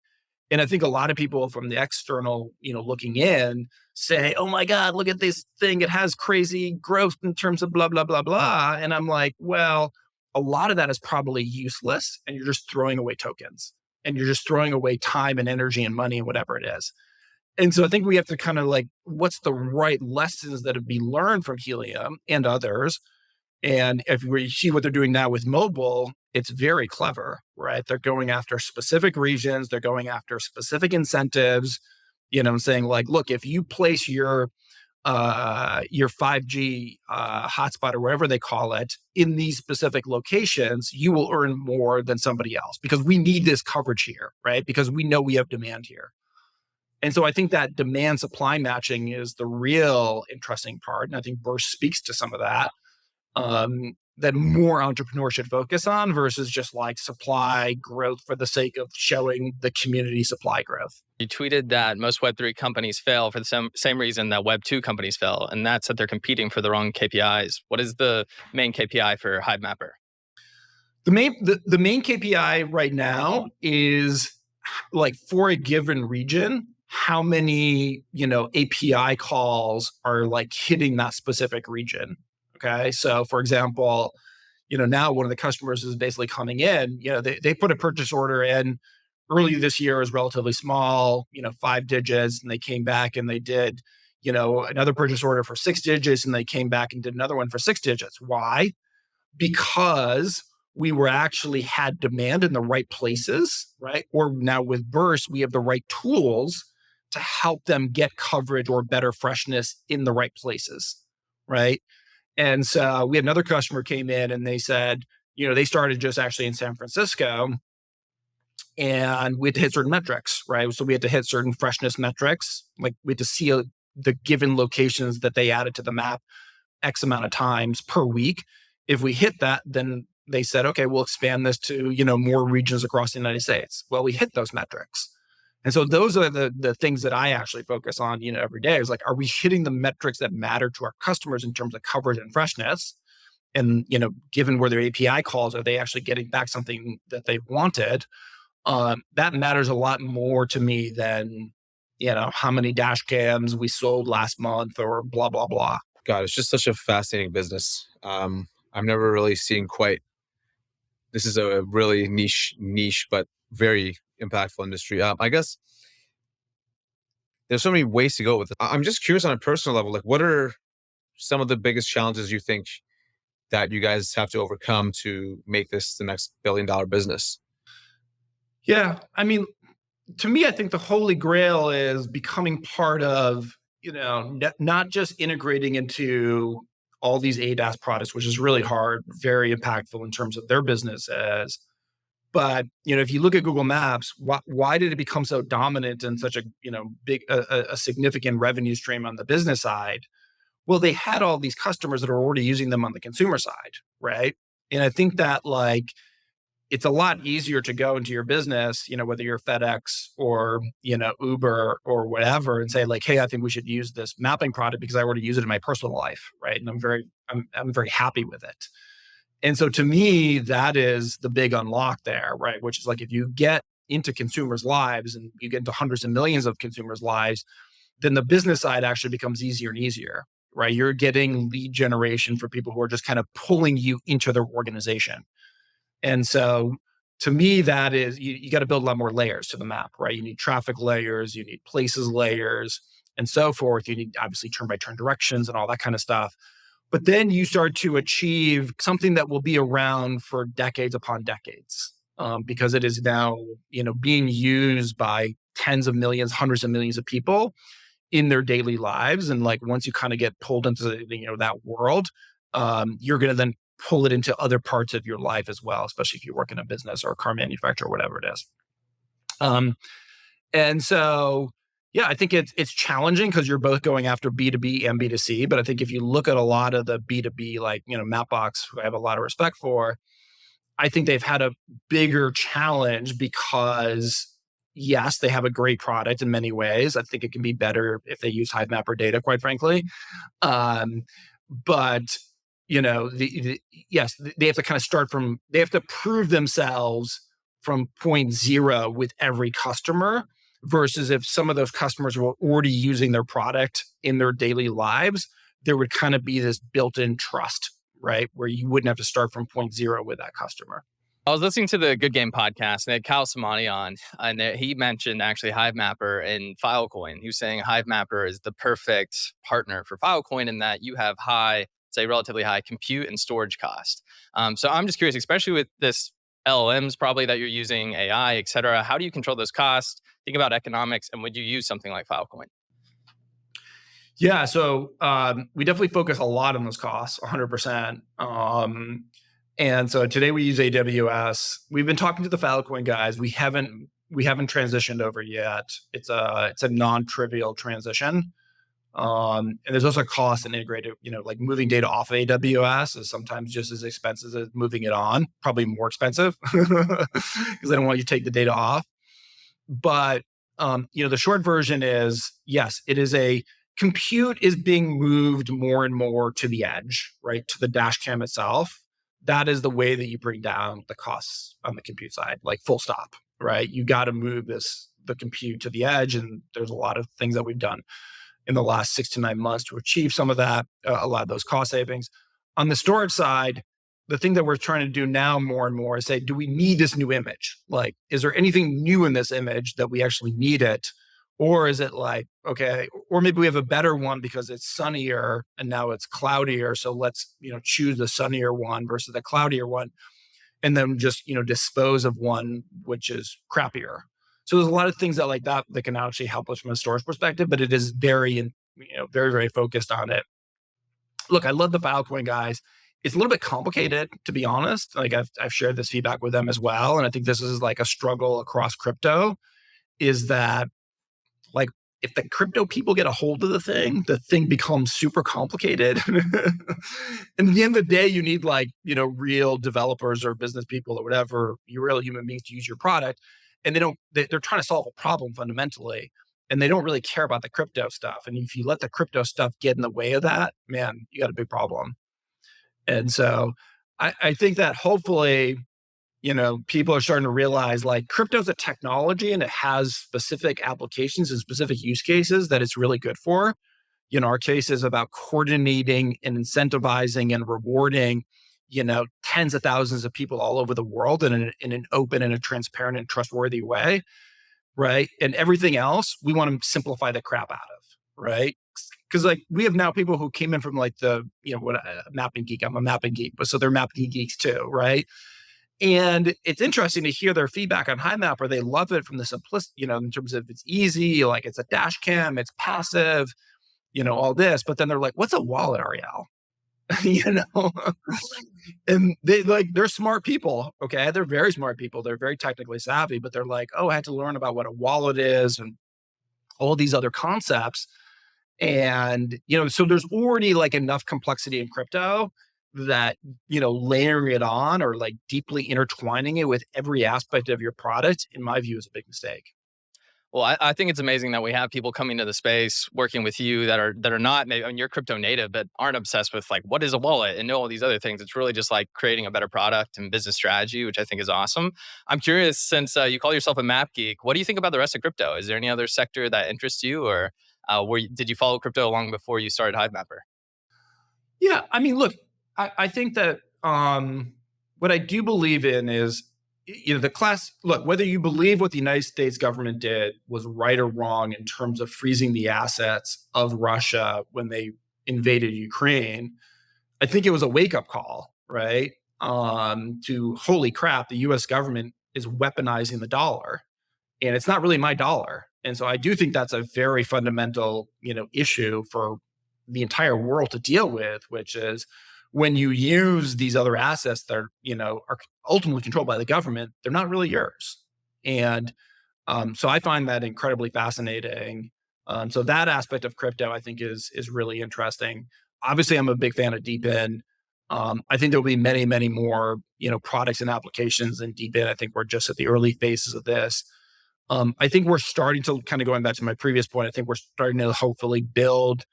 And I think a lot of people from the external, looking in say, oh my God, look at this thing. It has crazy growth in terms of blah, blah, blah, blah. And I'm like, well, a lot of that is probably useless. And you're just throwing away tokens and you're just throwing away time and energy and money and whatever it is. And so I think we have to kind of like, what's the right lessons that have been learned from Helium and others And if we see what they're doing now with mobile, it's very clever, right? They're going after specific regions, they're going after specific incentives, saying like, look, if you place your 5G hotspot or whatever they call it in these specific locations, you will earn more than somebody else because we need this coverage here, right? Because we know we have demand here. And so I think that demand supply matching is the real interesting part. And I think Burst speaks to some of that, that more entrepreneurs should focus on versus just like supply growth for the sake of showing the community supply growth. You tweeted that most Web3 companies fail for the same reason that Web2 companies fail, and that's that they're competing for the wrong KPIs. What is the main KPI for Hivemapper? The main KPI right now is like for a given region, how many, API calls are like hitting that specific region. Okay. So for example, now one of the customers is basically coming in, they put a purchase order in early this year, is relatively small, 5 digits. And they came back and they did, another purchase order for 6 digits. And they came back and did another one for 6 digits. Why? Because we were actually had demand in the right places, right? Or now with Burst, we have the right tools to help them get coverage or better freshness in the right places, right? And so we had another customer came in and they said, they started just actually in San Francisco and we had to hit certain metrics, right? So we had to hit certain freshness metrics. Like we had to see the given locations that they added to the map X amount of times per week. If we hit that, then they said, okay, we'll expand this to, more regions across the United States. Well, we hit those metrics. And so those are the things that I actually focus on, every day is like, are we hitting the metrics that matter to our customers in terms of coverage and freshness? And, given where their API calls, are they actually getting back something that they wanted? That matters a lot more to me than, how many dash cams we sold last month or blah, blah, blah. God, it's just such a fascinating business. I've never really seen quite. This is a really niche, but very impactful industry. I guess there's so many ways to go with it. I'm just curious on a personal level, like what are some of the biggest challenges you think that you guys have to overcome to make this the next billion-dollar business? Yeah, I mean, to me, I think the holy grail is becoming part of, not just integrating into all these ADAS products, which is really hard, very impactful in terms of their businesses. But, if you look at Google Maps, why did it become so dominant and such a, big, a significant revenue stream on the business side? Well, they had all these customers that are already using them on the consumer side, right? And I think that like, it's a lot easier to go into your business, whether you're FedEx or, Uber or whatever, and say like, hey, I think we should use this mapping product because I already use it in my personal life, right? And I'm very happy with it. And so to me, that is the big unlock there, right? Which is like, if you get into consumers' lives and you get into hundreds of millions of consumers' lives, then the business side actually becomes easier and easier, right? You're getting lead generation for people who are just kind of pulling you into their organization. And so to me, that is, you got to build a lot more layers to the map, right? You need traffic layers, you need places layers, and so forth. You need obviously turn by turn directions and all that kind of stuff. But then you start to achieve something that will be around for decades upon decades, because it is now, being used by tens of millions, hundreds of millions of people in their daily lives. And like, once you kind of get pulled into, that world, you're going to then pull it into other parts of your life as well, especially if you work in a business or a car manufacturer or whatever it is. And so, yeah, I think it's challenging because you're both going after B2B and B2C. But I think if you look at a lot of the B2B, like, Mapbox, who I have a lot of respect for, I think they've had a bigger challenge because, yes, they have a great product in many ways. I think it can be better if they use Hivemapper data, quite frankly. But yes, they have to kind of they have to prove themselves from point zero with every customer, versus if some of those customers were already using their product in their daily lives, there would kind of be this built-in trust, right? Where you wouldn't have to start from point zero with that customer. I was listening to the Good Game podcast and they had Kyle Samani on, and he mentioned actually Hivemapper and Filecoin. He was saying Hivemapper is the perfect partner for Filecoin in that you have high say, relatively high compute and storage cost. So I'm just curious, especially with this LLMs probably that you're using, AI, et cetera, how do you control those costs? Think about economics, and would you use something like Filecoin? Yeah, so we definitely focus a lot on those costs, 100%. And so today we use AWS. We've been talking to the Filecoin guys. We haven't transitioned over yet. It's a non-trivial transition. And there's also a cost in integrated, like moving data off of AWS is sometimes just as expensive as moving it on, probably more expensive because I don't want you to take the data off. But the short version is yes, it is a compute is being moved more and more to the edge, right? To the dash cam itself. That is the way that you bring down the costs on the compute side, like full stop, right? You got to move the compute to the edge. And there's a lot of things that we've done in the last 6 to 9 months to achieve some of that, a lot of those cost savings. On the storage side, the thing that we're trying to do now more and more is say, do we need this new image? Like, is there anything new in this image that we actually need it? Or is it like, okay, or maybe we have a better one because it's sunnier and now it's cloudier. So let's, choose the sunnier one versus the cloudier one. And then just, dispose of one which is crappier. So there's a lot of things that like that can actually help us from a storage perspective, but it is very, very, very focused on it. Look, I love the Filecoin guys. It's a little bit complicated, to be honest. Like I've shared this feedback with them as well. And I think this is like a struggle across crypto is that like if the crypto people get a hold of the thing becomes super complicated. And at the end of the day, you need like, real developers or business people or whatever, you real human beings to use your product. And they're trying to solve a problem fundamentally. And they don't really care about the crypto stuff. And if you let the crypto stuff get in the way of that, man, you got a big problem. And so I think that hopefully, people are starting to realize like crypto's a technology and it has specific applications and specific use cases that it's really good for. Our case is about coordinating and incentivizing and rewarding, tens of thousands of people all over the world in an open and a transparent and trustworthy way. Right. And everything else, we want to simplify the crap out of. Right. Because like we have now people who came in from like the, mapping geek. I'm a mapping geek, but so they're mapping geeks too. Right. And it's interesting to hear their feedback on Hivemapper. They love it from the simplicity, in terms of it's easy, like it's a dash cam, it's passive, all this. But then they're like, what's a wallet, Ariel? And they're smart people. Okay. They're very smart people. They're very technically savvy, but they're like, oh, I had to learn about what a wallet is and all these other concepts. And, so there's already like enough complexity in crypto that, layering it on or like deeply intertwining it with every aspect of your product, in my view, is a big mistake. Well, I think it's amazing that we have people coming to the space working with you that are not maybe, I mean, you're crypto native, but aren't obsessed with like what is a wallet and know all these other things. It's really just like creating a better product and business strategy, which I think is awesome. I'm curious, since you call yourself a map geek, what do you think about the rest of crypto? Is there any other sector that interests you, or did you follow crypto long before you started Hivemapper? Yeah, I mean, look, I think that what I do believe in is, whether you believe what the United States government did was right or wrong in terms of freezing the assets of Russia when they invaded Ukraine, I think it was a wake-up call, right? To holy crap, the US government is weaponizing the dollar. And it's not really my dollar. And so I do think that's a very fundamental, issue for the entire world to deal with, which is when you use these other assets that are ultimately controlled by the government, they're not really yours. And so I find that incredibly fascinating. So that aspect of crypto, I think, is really interesting. Obviously, I'm a big fan of DePIN. I think there'll be many, many more products and applications in DePIN. I think we're just at the early phases of this. I think we're starting to kind of going back to my previous point. I think we're starting to hopefully build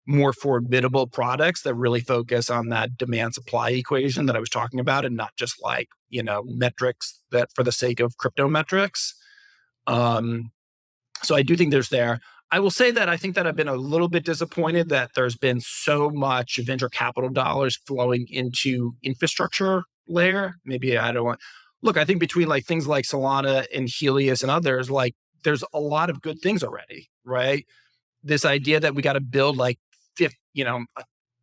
more formidable products that really focus on that demand supply equation that I was talking about, and not just like, metrics that for the sake of crypto metrics. So I do think there's there. I will say that I think that I've been a little bit disappointed that there's been so much venture capital dollars flowing into infrastructure layer. Maybe I don't want, look, I think between like things like Solana and Helios and others, like there's a lot of good things already, right? This idea that we got to build like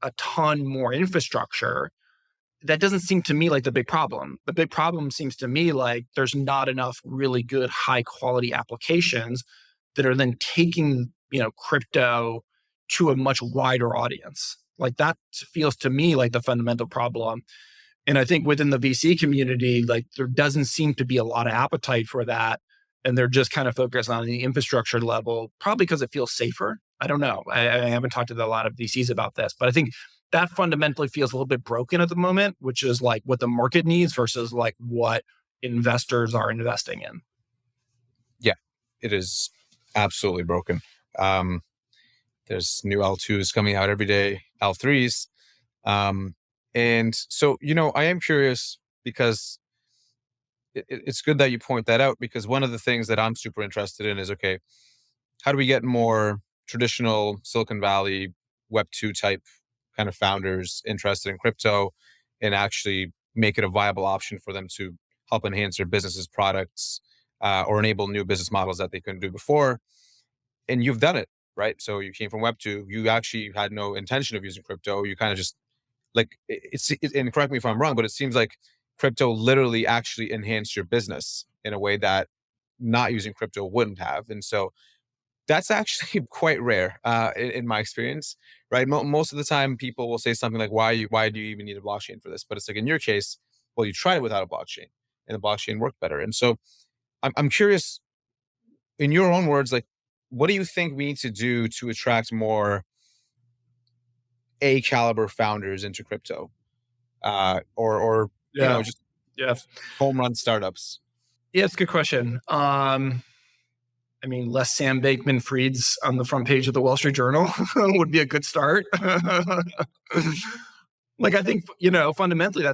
a ton more infrastructure, that doesn't seem to me like the big problem. The big problem seems to me like there's not enough really good high quality applications that are then taking, crypto to a much wider audience. Like that feels to me like the fundamental problem. And I think within the VC community, like there doesn't seem to be a lot of appetite for that. And they're just kind of focused on the infrastructure level, probably because it feels safer. I don't know. I haven't talked to a lot of VCs about this, but I think that fundamentally feels a little bit broken at the moment, which is like what the market needs versus like what investors are investing in. Yeah, it is absolutely broken. There's new L2s coming out every day, L3s. And so, I am curious because it's good that you point that out, because one of the things that I'm super interested in is, okay, how do we get more traditional Silicon Valley Web2 type kind of founders interested in crypto and actually make it a viable option for them to help enhance their businesses, products, or enable new business models that they couldn't do before? And you've done it, right? So you came from Web2. You actually had no intention of using crypto. You kind of just like and correct me if I'm wrong, but it seems like crypto literally actually enhanced your business in a way that not using crypto wouldn't have. And so that's actually quite rare in my experience, right? Most of the time, people will say something like, "Why do you even need a blockchain for this?" But it's like in your case, well, you tried it without a blockchain, and the blockchain worked better. And so, I'm curious, in your own words, like, what do you think we need to do to attract more A caliber founders into crypto, or Yeah. just Yeah. home run startups? Yeah, it's a good question. I mean, less Sam Bankman-Frieds on the front page of the Wall Street Journal would be a good start. Like, I think, fundamentally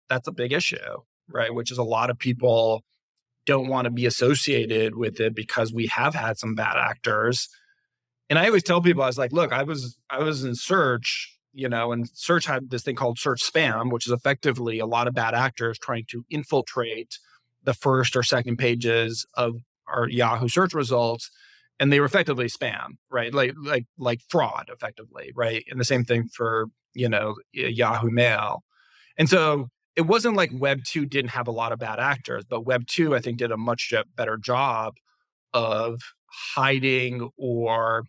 that's a big issue, right? Which is a lot of people don't want to be associated with it because we have had some bad actors. And I always tell people, I was like, look, I was in search, and search had this thing called search spam, which is effectively a lot of bad actors trying to infiltrate the first or second pages of our Yahoo search results. And they were effectively spam, right? Like fraud, effectively, right? And the same thing for, Yahoo Mail. And so it wasn't like Web 2 didn't have a lot of bad actors, but Web 2, I think, did a much better job of hiding or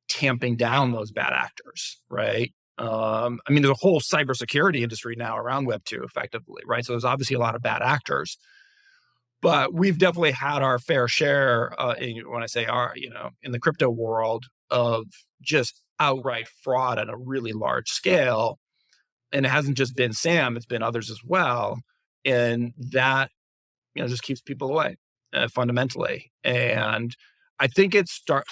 tamping down those bad actors, right? I mean, there's a whole cybersecurity industry now around Web 2, effectively, right? So there's obviously a lot of bad actors, but we've definitely had our fair share, when I say our, in the crypto world, of just outright fraud on a really large scale. And it hasn't just been Sam, it's been others as well. And that, just keeps people away, fundamentally. And I think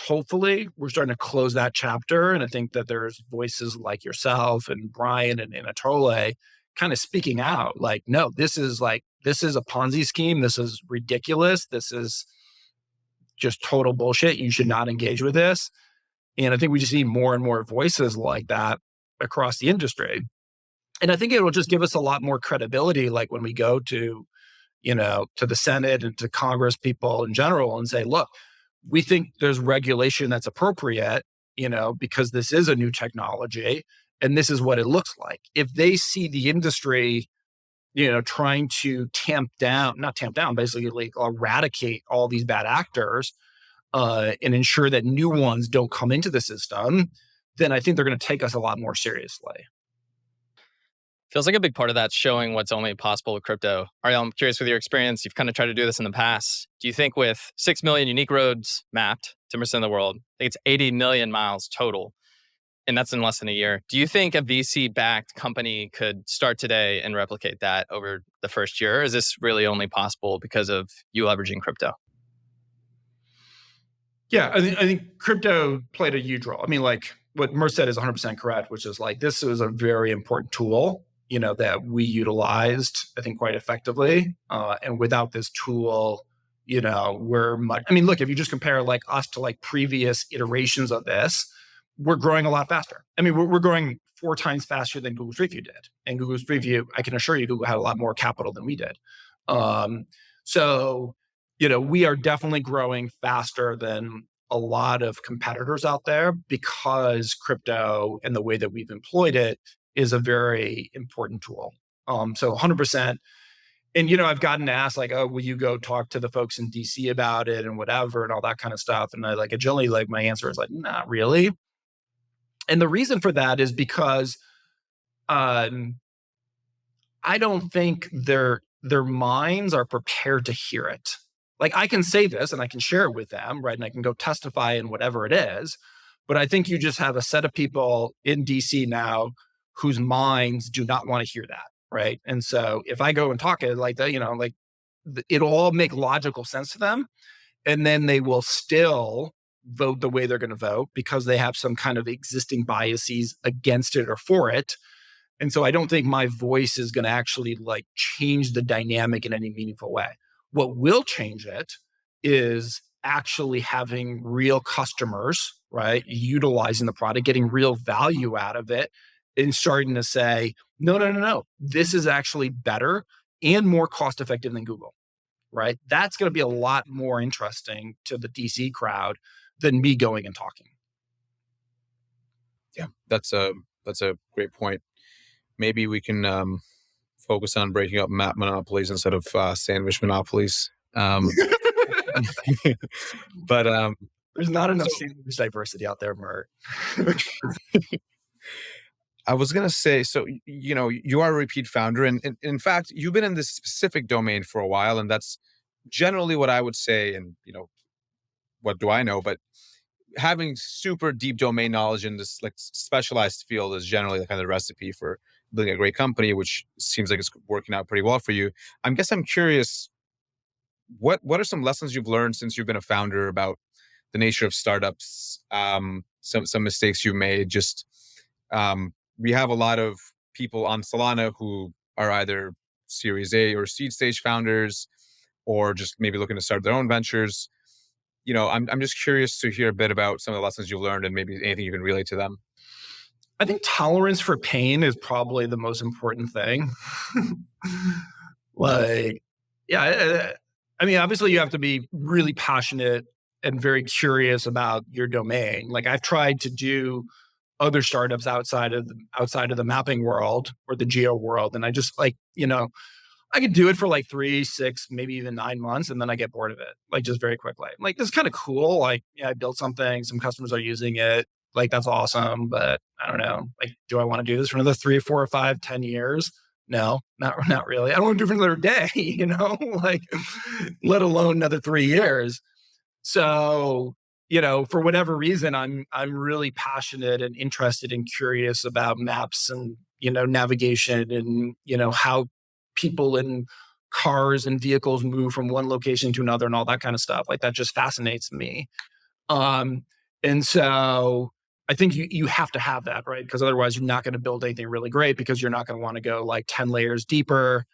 hopefully we're starting to close that chapter. And I think that there's voices like yourself and Brian and Atole kind of speaking out like, no, this is a Ponzi scheme. This is ridiculous. This is just total bullshit. You should not engage with this. And I think we just need more and more voices like that across the industry. And I think it will just give us a lot more credibility, like when we go to the Senate and to Congress people in general and say, look, we think there's regulation that's appropriate, because this is a new technology and this is what it looks like. If they see the industry, trying to not tamp down, basically like eradicate all these bad actors and ensure that new ones don't come into the system, then I think they're going to take us a lot more seriously. Feels like a big part of that showing what's only possible with crypto. Ariel, I'm curious with your experience, you've kind of tried to do this in the past. Do you think with 6 million unique roads mapped, 10% of the world, I think it's 80 million miles total, and that's in less than a year. Do you think a VC-backed company could start today and replicate that over the first year? Or is this really only possible because of you leveraging crypto? Yeah, I think crypto played a huge role. I mean, like what Mer said is 100% correct, which is like this was a very important tool, that we utilized, I think, quite effectively. And without this tool, we're much. I mean, look, if you just compare like us to like previous iterations of this, we're growing a lot faster. I mean, we're growing 4 times faster than Google Street View did. And Google Street View, I can assure you, Google had a lot more capital than we did. So we are definitely growing faster than a lot of competitors out there because crypto and the way that we've employed it is a very important tool. So 100%. And, I've gotten asked like, oh, will you go talk to the folks in DC about it and whatever and all that kind of stuff. And I generally my answer is like, not really. And the reason for that is because I don't think their minds are prepared to hear it. Like I can say this and I can share it with them, right? And I can go testify in whatever it is. But I think you just have a set of people in DC now whose minds do not want to hear that, right? And so if I go and talk it like that, it'll all make logical sense to them. And then they will still vote the way they're going to vote because they have some kind of existing biases against it or for it. And so I don't think my voice is going to actually change the dynamic in any meaningful way. What will change it is actually having real customers, right? Utilizing the product, getting real value out of it, and starting to say, no. This is actually better and more cost effective than Google, right? That's going to be a lot more interesting to the DC crowd than me going and talking. Yeah, that's a great point. Maybe we can focus on breaking up map monopolies instead of sandwich monopolies. But there's not enough sandwich diversity out there, Mert. I was going to say, so, you are a repeat founder. And in fact, you've been in this specific domain for a while. And that's generally what I would say. And, what do I know? But having super deep domain knowledge in this specialized field is generally the kind of recipe for building a great company, which seems like it's working out pretty well for you. I'm curious, what are some lessons you've learned since you've been a founder about the nature of startups? Some mistakes you made. Just we have a lot of people on Solana who are either Series A or seed stage founders, or just maybe looking to start their own ventures. I'm just curious to hear a bit about some of the lessons you've learned and maybe anything you can relate to them. I think tolerance for pain is probably the most important thing. Obviously you have to be really passionate and very curious about your domain. Like I've tried to do other startups outside of the mapping world or the geo world. And I just I could do it for 3, 6, maybe even 9 months. And then I get bored of it, just very quickly. This is kind of cool. I built something, some customers are using it. That's awesome. But I don't know, do I want to do this for another 3, 4, 5, 10 years? No, not really. I don't want to do it for another day, let alone another 3 years. So, for whatever reason, I'm really passionate and interested and curious about maps and, navigation and, how people in cars and vehicles move from one location to another and all that kind of stuff. That just fascinates me. And so I think you have to have that, right? Because otherwise you're not going to build anything really great because you're not going to want to go 10 layers deeper,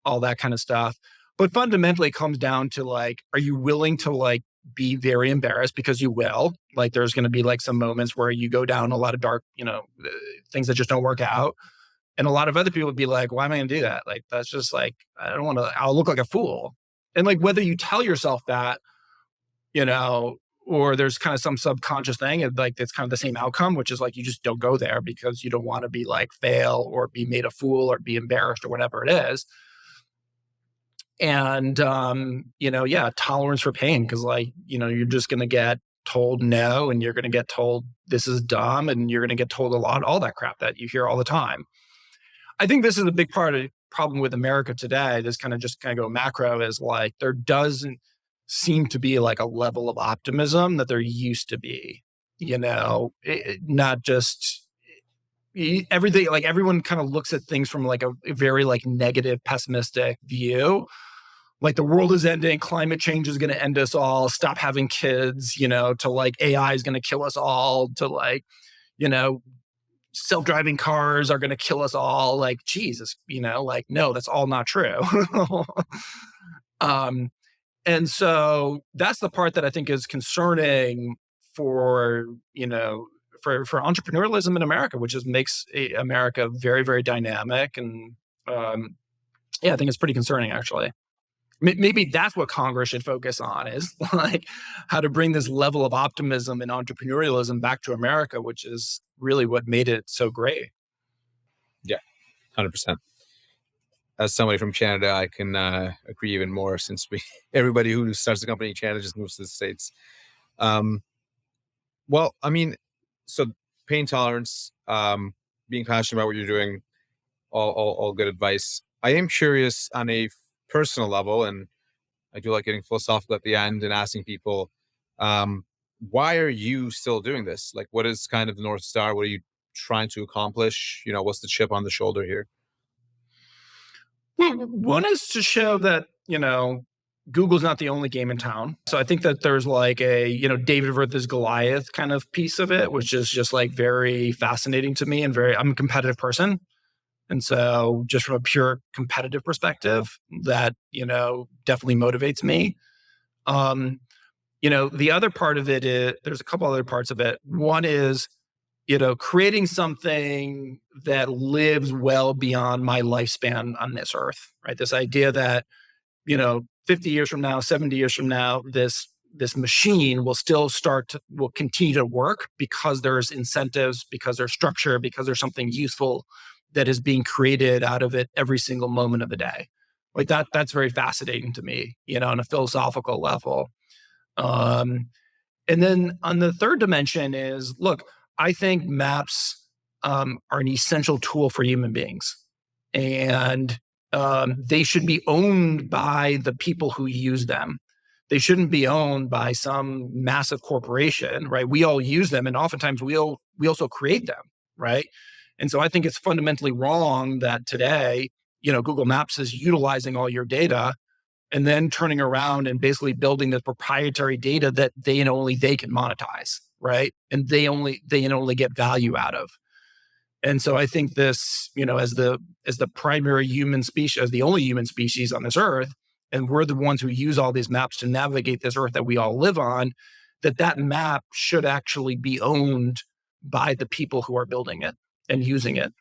all that kind of stuff. But fundamentally it comes down to are you willing to be very embarrassed? Because you will. There's going to be some moments where you go down a lot of dark, things that just don't work out. And a lot of other people would be like, why am I going to do that? That's just I don't want to, I'll look like a fool. And whether you tell yourself that, or there's kind of some subconscious thing, it's kind of the same outcome, which is you just don't go there because you don't want to be fail or be made a fool or be embarrassed or whatever it is. And, tolerance for pain. Cause you're just going to get told no, and you're going to get told this is dumb, and you're going to get told all that crap that you hear all the time. I think this is a big part of the problem with America today. This kind of go macro is there doesn't seem to be a level of optimism that there used to be, not just everything. Everyone kind of looks at things from a very negative, pessimistic view. The world is ending, climate change is going to end us all, stop having kids, to AI is going to kill us all, to self-driving cars are going to kill us all. Jesus, no, that's all not true. And so that's the part that I think is concerning for entrepreneurialism in America, which makes America very, very dynamic. And I think it's pretty concerning, actually. maybe that's what Congress should focus on, is like how to bring this level of optimism and entrepreneurialism back to America, which is really what made it so great. Yeah, 100%. As somebody from Canada, I can agree even more, since everybody who starts a company in Canada just moves to the States. Well, I mean, so pain tolerance, being passionate about what you're doing, all good advice. I am curious on a personal level, and I do like getting philosophical at the end and asking people, um, why are you still doing this? Like, what is kind of the North Star? What are you trying to accomplish? What's the chip on the shoulder here? Well, one is to show that, Google's not the only game in town. So I think that there's like a, David versus Goliath kind of piece of it, which is just like very fascinating to me, and I'm a competitive person. And so just from a pure competitive perspective, that, definitely motivates me. The other part of it is, there's a couple other parts of it. One is, creating something that lives well beyond my lifespan on this earth, right? This idea that, 50 years from now, 70 years from now, this machine will continue to work because there's incentives, because there's structure, because there's something useful that is being created out of it every single moment of the day. Like that's very fascinating to me, on a philosophical level. And then on the third dimension is, look, I think maps are an essential tool for human beings, and they should be owned by the people who use them. They shouldn't be owned by some massive corporation, right? We all use them, and oftentimes we also create them, right? And so I think it's fundamentally wrong that today, Google Maps is utilizing all your data and then turning around and basically building this proprietary data that only they can monetize, right? And they can only get value out of. And so I think this, as the primary human species, as the only human species on this earth, and we're the ones who use all these maps to navigate this earth that we all live on, that map should actually be owned by the people who are building it and using it.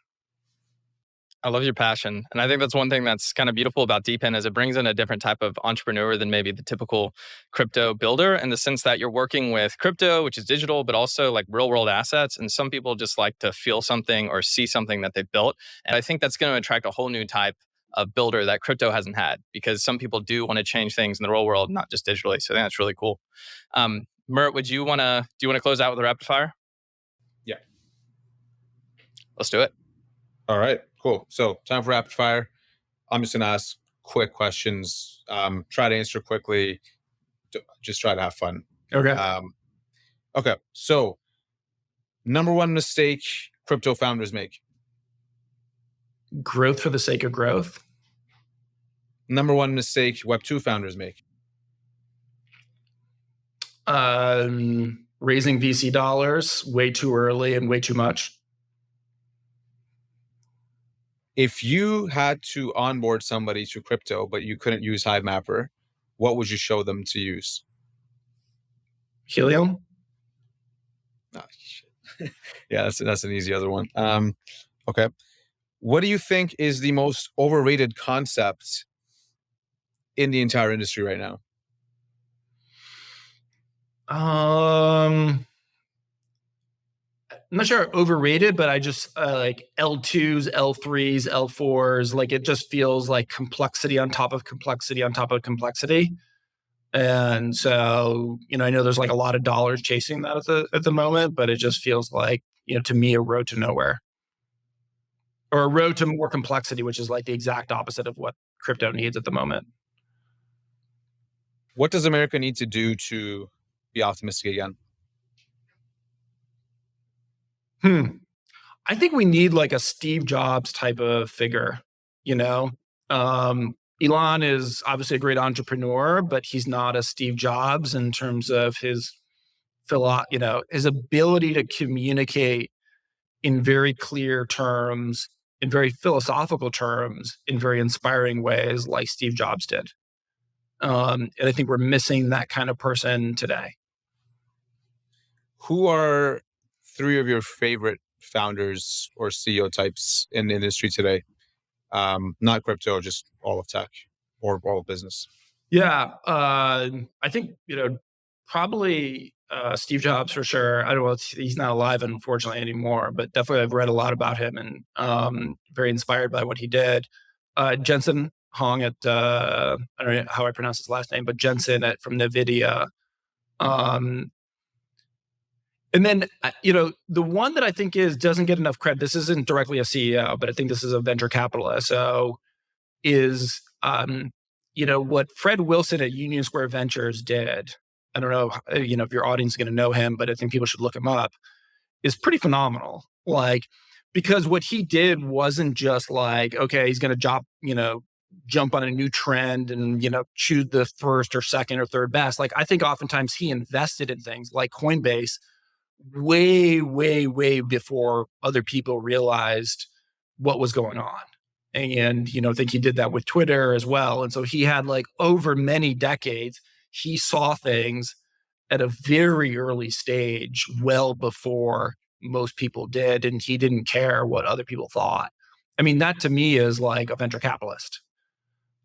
I love your passion. And I think that's one thing that's kind of beautiful about DePIN is it brings in a different type of entrepreneur than maybe the typical crypto builder, in the sense that you're working with crypto, which is digital, but also like real world assets. And some people just like to feel something or see something that they've built. And I think that's going to attract a whole new type of builder that crypto hasn't had, because some people do want to change things in the real world, not just digitally. So I think that's really cool. Mert, do you want to close out with a rapid fire? Yeah. Let's do it. All right, cool. So time for rapid fire. I'm just going to ask quick questions. Try to answer quickly. Just try to have fun. Okay. Okay. So number one mistake crypto founders make. Growth for the sake of growth. Number one mistake Web2 founders make. Raising VC dollars way too early and way too much. If you had to onboard somebody to crypto, but you couldn't use Hivemapper, what would you show them to use? Helium. Oh, shit. Yeah, that's an easy other one. Okay. What do you think is the most overrated concept in the entire industry right now? I'm not sure overrated, but I just like L2s, L3s, L4s. Like it just feels like complexity on top of complexity on top of complexity. And so, I know there's like a lot of dollars chasing that at the moment, but it just feels like, to me, a road to nowhere, or a road to more complexity, which is like the exact opposite of what crypto needs at the moment. What does America need to do to be optimistic again? I think we need like a Steve Jobs type of figure, Elon is obviously a great entrepreneur, but he's not a Steve Jobs in terms of his his ability to communicate in very clear terms, in very philosophical terms, in very inspiring ways, like Steve Jobs did. And I think we're missing that kind of person today. Who are three of your favorite founders or CEO types in the industry today? Not crypto, just all of tech or all of business. Yeah, I think probably Steve Jobs for sure. I don't know. He's not alive, unfortunately, anymore. But definitely, I've read a lot about him and very inspired by what he did. Jensen Hong at I don't know how I pronounce his last name, but Jensen at from NVIDIA. Um, and then the one that I think is doesn't get enough credit. This isn't directly a CEO, but I think this is a venture capitalist. So is what Fred Wilson at Union Square Ventures did. I don't know, if your audience is going to know him, but I think people should look him up. Is pretty phenomenal. Like, because what he did wasn't just like, okay, he's going to jump on a new trend and choose the first or second or third best. Like, I think oftentimes he invested in things like Coinbase way, way, way before other people realized what was going on. And, I think he did that with Twitter as well. And so he had like over many decades, he saw things at a very early stage, well before most people did. And he didn't care what other people thought. I mean, that to me is like a venture capitalist.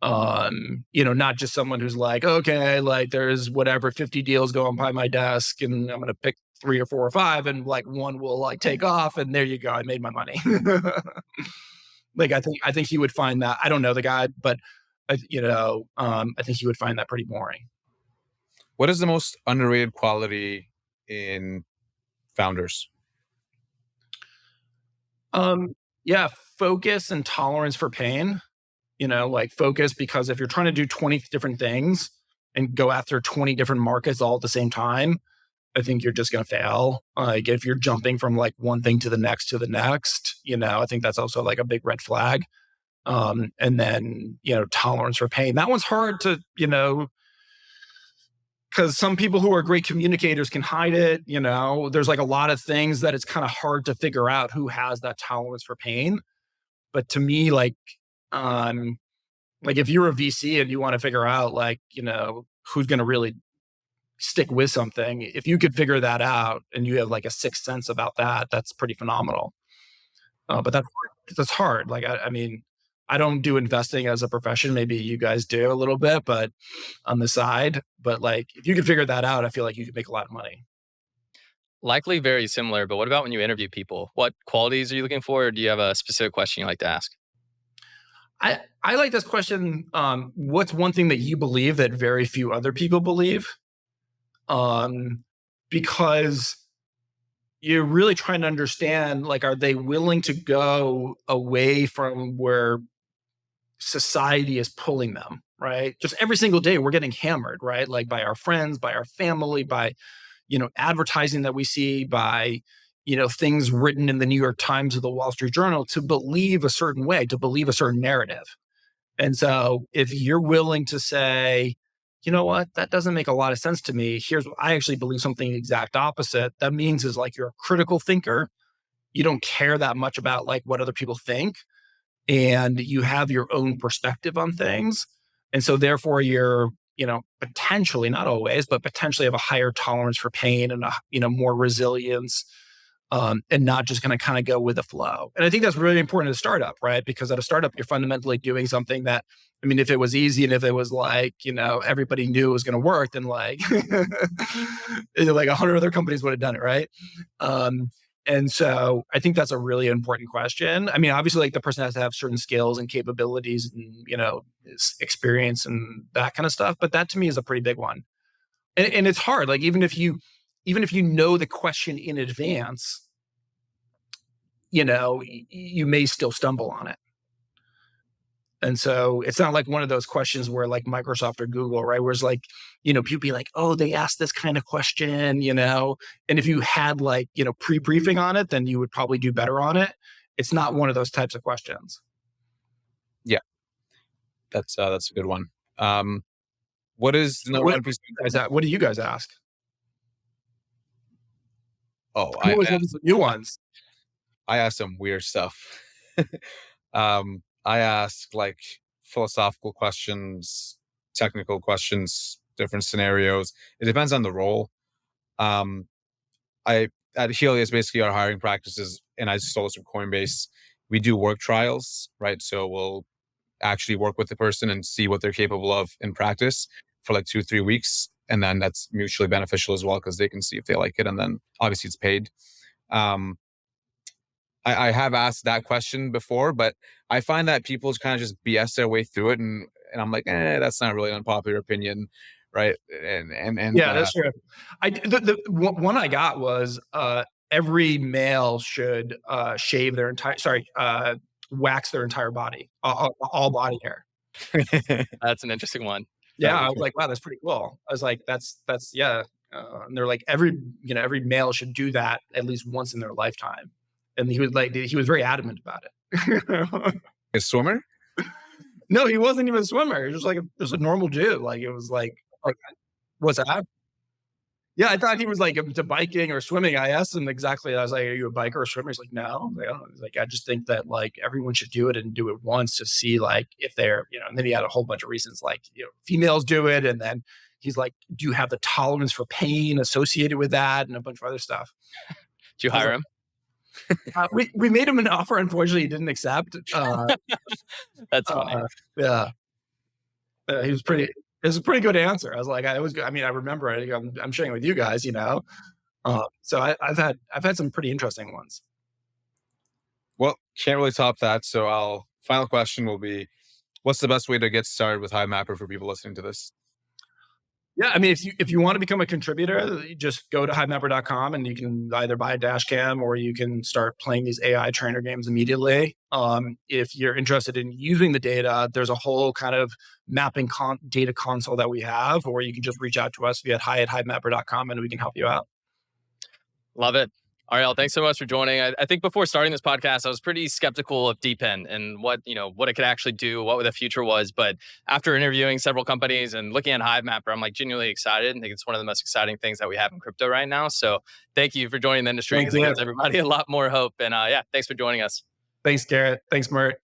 Not just someone who's like, okay, like there's whatever 50 deals going by my desk and I'm gonna pick 3 or 4 or 5 and like one will like take off and there you go, I made my money. Like I think he would find that. I don't know the guy, but I think he would find that pretty boring. What is the most underrated quality in founders? Yeah, focus and tolerance for pain. Like focus, because if you're trying to do 20 different things and go after 20 different markets all at the same time, I think you're just going to fail. Like if you're jumping from like one thing to the next I think that's also like a big red flag. And then, tolerance for pain. That one's hard to, because some people who are great communicators can hide it. There's like a lot of things that it's kind of hard to figure out who has that tolerance for pain. But to me, um, like if you're a VC and you want to figure out who's going to really stick with something, if you could figure that out and you have like a sixth sense about that, that's pretty phenomenal. But that's hard. Like I mean, I don't do investing as a profession. Maybe you guys do a little bit, but on the side. But like if you could figure that out, I feel like you could make a lot of money. Likely very similar, but what about when you interview people? What qualities are you looking for? Or do you have a specific question you like to ask? I like this question. What's one thing that you believe that very few other people believe? Because you're really trying to understand, like, are they willing to go away from where society is pulling them, right? Just every single day we're getting hammered, right? Like by our friends, by our family, by, advertising that we see, by, things written in the New York Times or the Wall Street Journal to believe a certain way, to believe a certain narrative. And so if you're willing to say, you know what, that doesn't make a lot of sense to me. Here's what I actually believe, something exact opposite. That means is like you're a critical thinker. You don't care that much about like what other people think and you have your own perspective on things. And so therefore you're, potentially, not always, but potentially have a higher tolerance for pain and more resilience, and not just going to kind of go with the flow. And I think that's really important at a startup, right? Because at a startup, you're fundamentally doing something that, I mean, if it was easy and if it was like, everybody knew it was going to work, then like, like 100 other companies would have done it, right? And so I think that's a really important question. I mean, obviously, like the person has to have certain skills and capabilities and, experience and that kind of stuff. But that to me is a pretty big one. And it's hard. Like even if you know the question in advance, you may still stumble on it. And so it's not like one of those questions where like Microsoft or Google, right? Where it's like, people be like, oh, they asked this kind of question, and if you had like, pre-briefing on it, then you would probably do better on it. It's not one of those types of questions. Yeah, that's a good one. What is the What, one piece? what do you guys ask? Oh, I'm always looking for new ones. I ask some weird stuff. I ask like philosophical questions, technical questions, different scenarios. It depends on the role. Um, I at Helios, basically our hiring practices, and I stole this from Coinbase. We do work trials, right? So we'll actually work with the person and see what they're capable of in practice for like 2-3 weeks. And then that's mutually beneficial as well because they can see if they like it. And then obviously it's paid. I have asked that question before, but I find that people kind of just BS their way through it. And I'm like, that's not really an unpopular opinion. Right. And yeah, that's true. The one I got was every male should shave their wax their entire body, all body hair. That's an interesting one. Yeah, I was like, wow, that's pretty cool. I was like, that's yeah. And they're like, every male should do that at least once in their lifetime. And he was very adamant about it. A swimmer? No, he wasn't even a swimmer. He was just like just a normal dude. Like it was like what's that? Yeah, I thought he was like into biking or swimming. I asked him exactly. I was like, "Are you a biker or a swimmer?" He's like, "No." I was like, "Oh." He's like, "I just think that like everyone should do it and do it once to see like if they're And then he had a whole bunch of reasons like females do it, and then he's like, "Do you have the tolerance for pain associated with that?" and a bunch of other stuff. Did you hire him? We made him an offer. Unfortunately, he didn't accept. That's funny. Yeah, he was pretty. It was a pretty good answer. I was like, I remember it. I'm sharing it with you guys, So I've had some pretty interesting ones. Well, can't really top that. So final question will be, what's the best way to get started with Hivemapper for people listening to this? Yeah, I mean, if you want to become a contributor, you just go to hivemapper.com and you can either buy a dash cam or you can start playing these AI trainer games immediately. If you're interested in using the data, there's a whole kind of mapping data console that we have, or you can just reach out to us via hi@hivemapper.com and we can help you out. Love it. Ariel, thanks so much for joining. I think before starting this podcast, I was pretty skeptical of DePIN and what it could actually do, what the future was. But after interviewing several companies and looking at Hivemapper, I'm like genuinely excited and think it's one of the most exciting things that we have in crypto right now. So thank you for joining the industry. It gives everybody a lot more hope. And thanks for joining us. Thanks, Garrett. Thanks, Mert.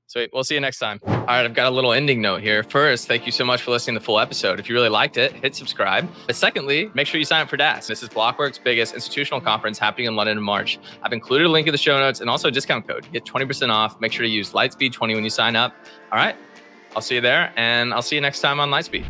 Sweet. We'll see you next time. All right, I've got a little ending note here. First, thank you so much for listening to the full episode. If you really liked it, hit subscribe. But secondly, make sure you sign up for DAS. This is Blockworks' biggest institutional conference happening in London in March. I've included a link in the show notes and also a discount code. Get 20% off. Make sure to use Lightspeed20 when you sign up. All right, I'll see you there, and I'll see you next time on Lightspeed.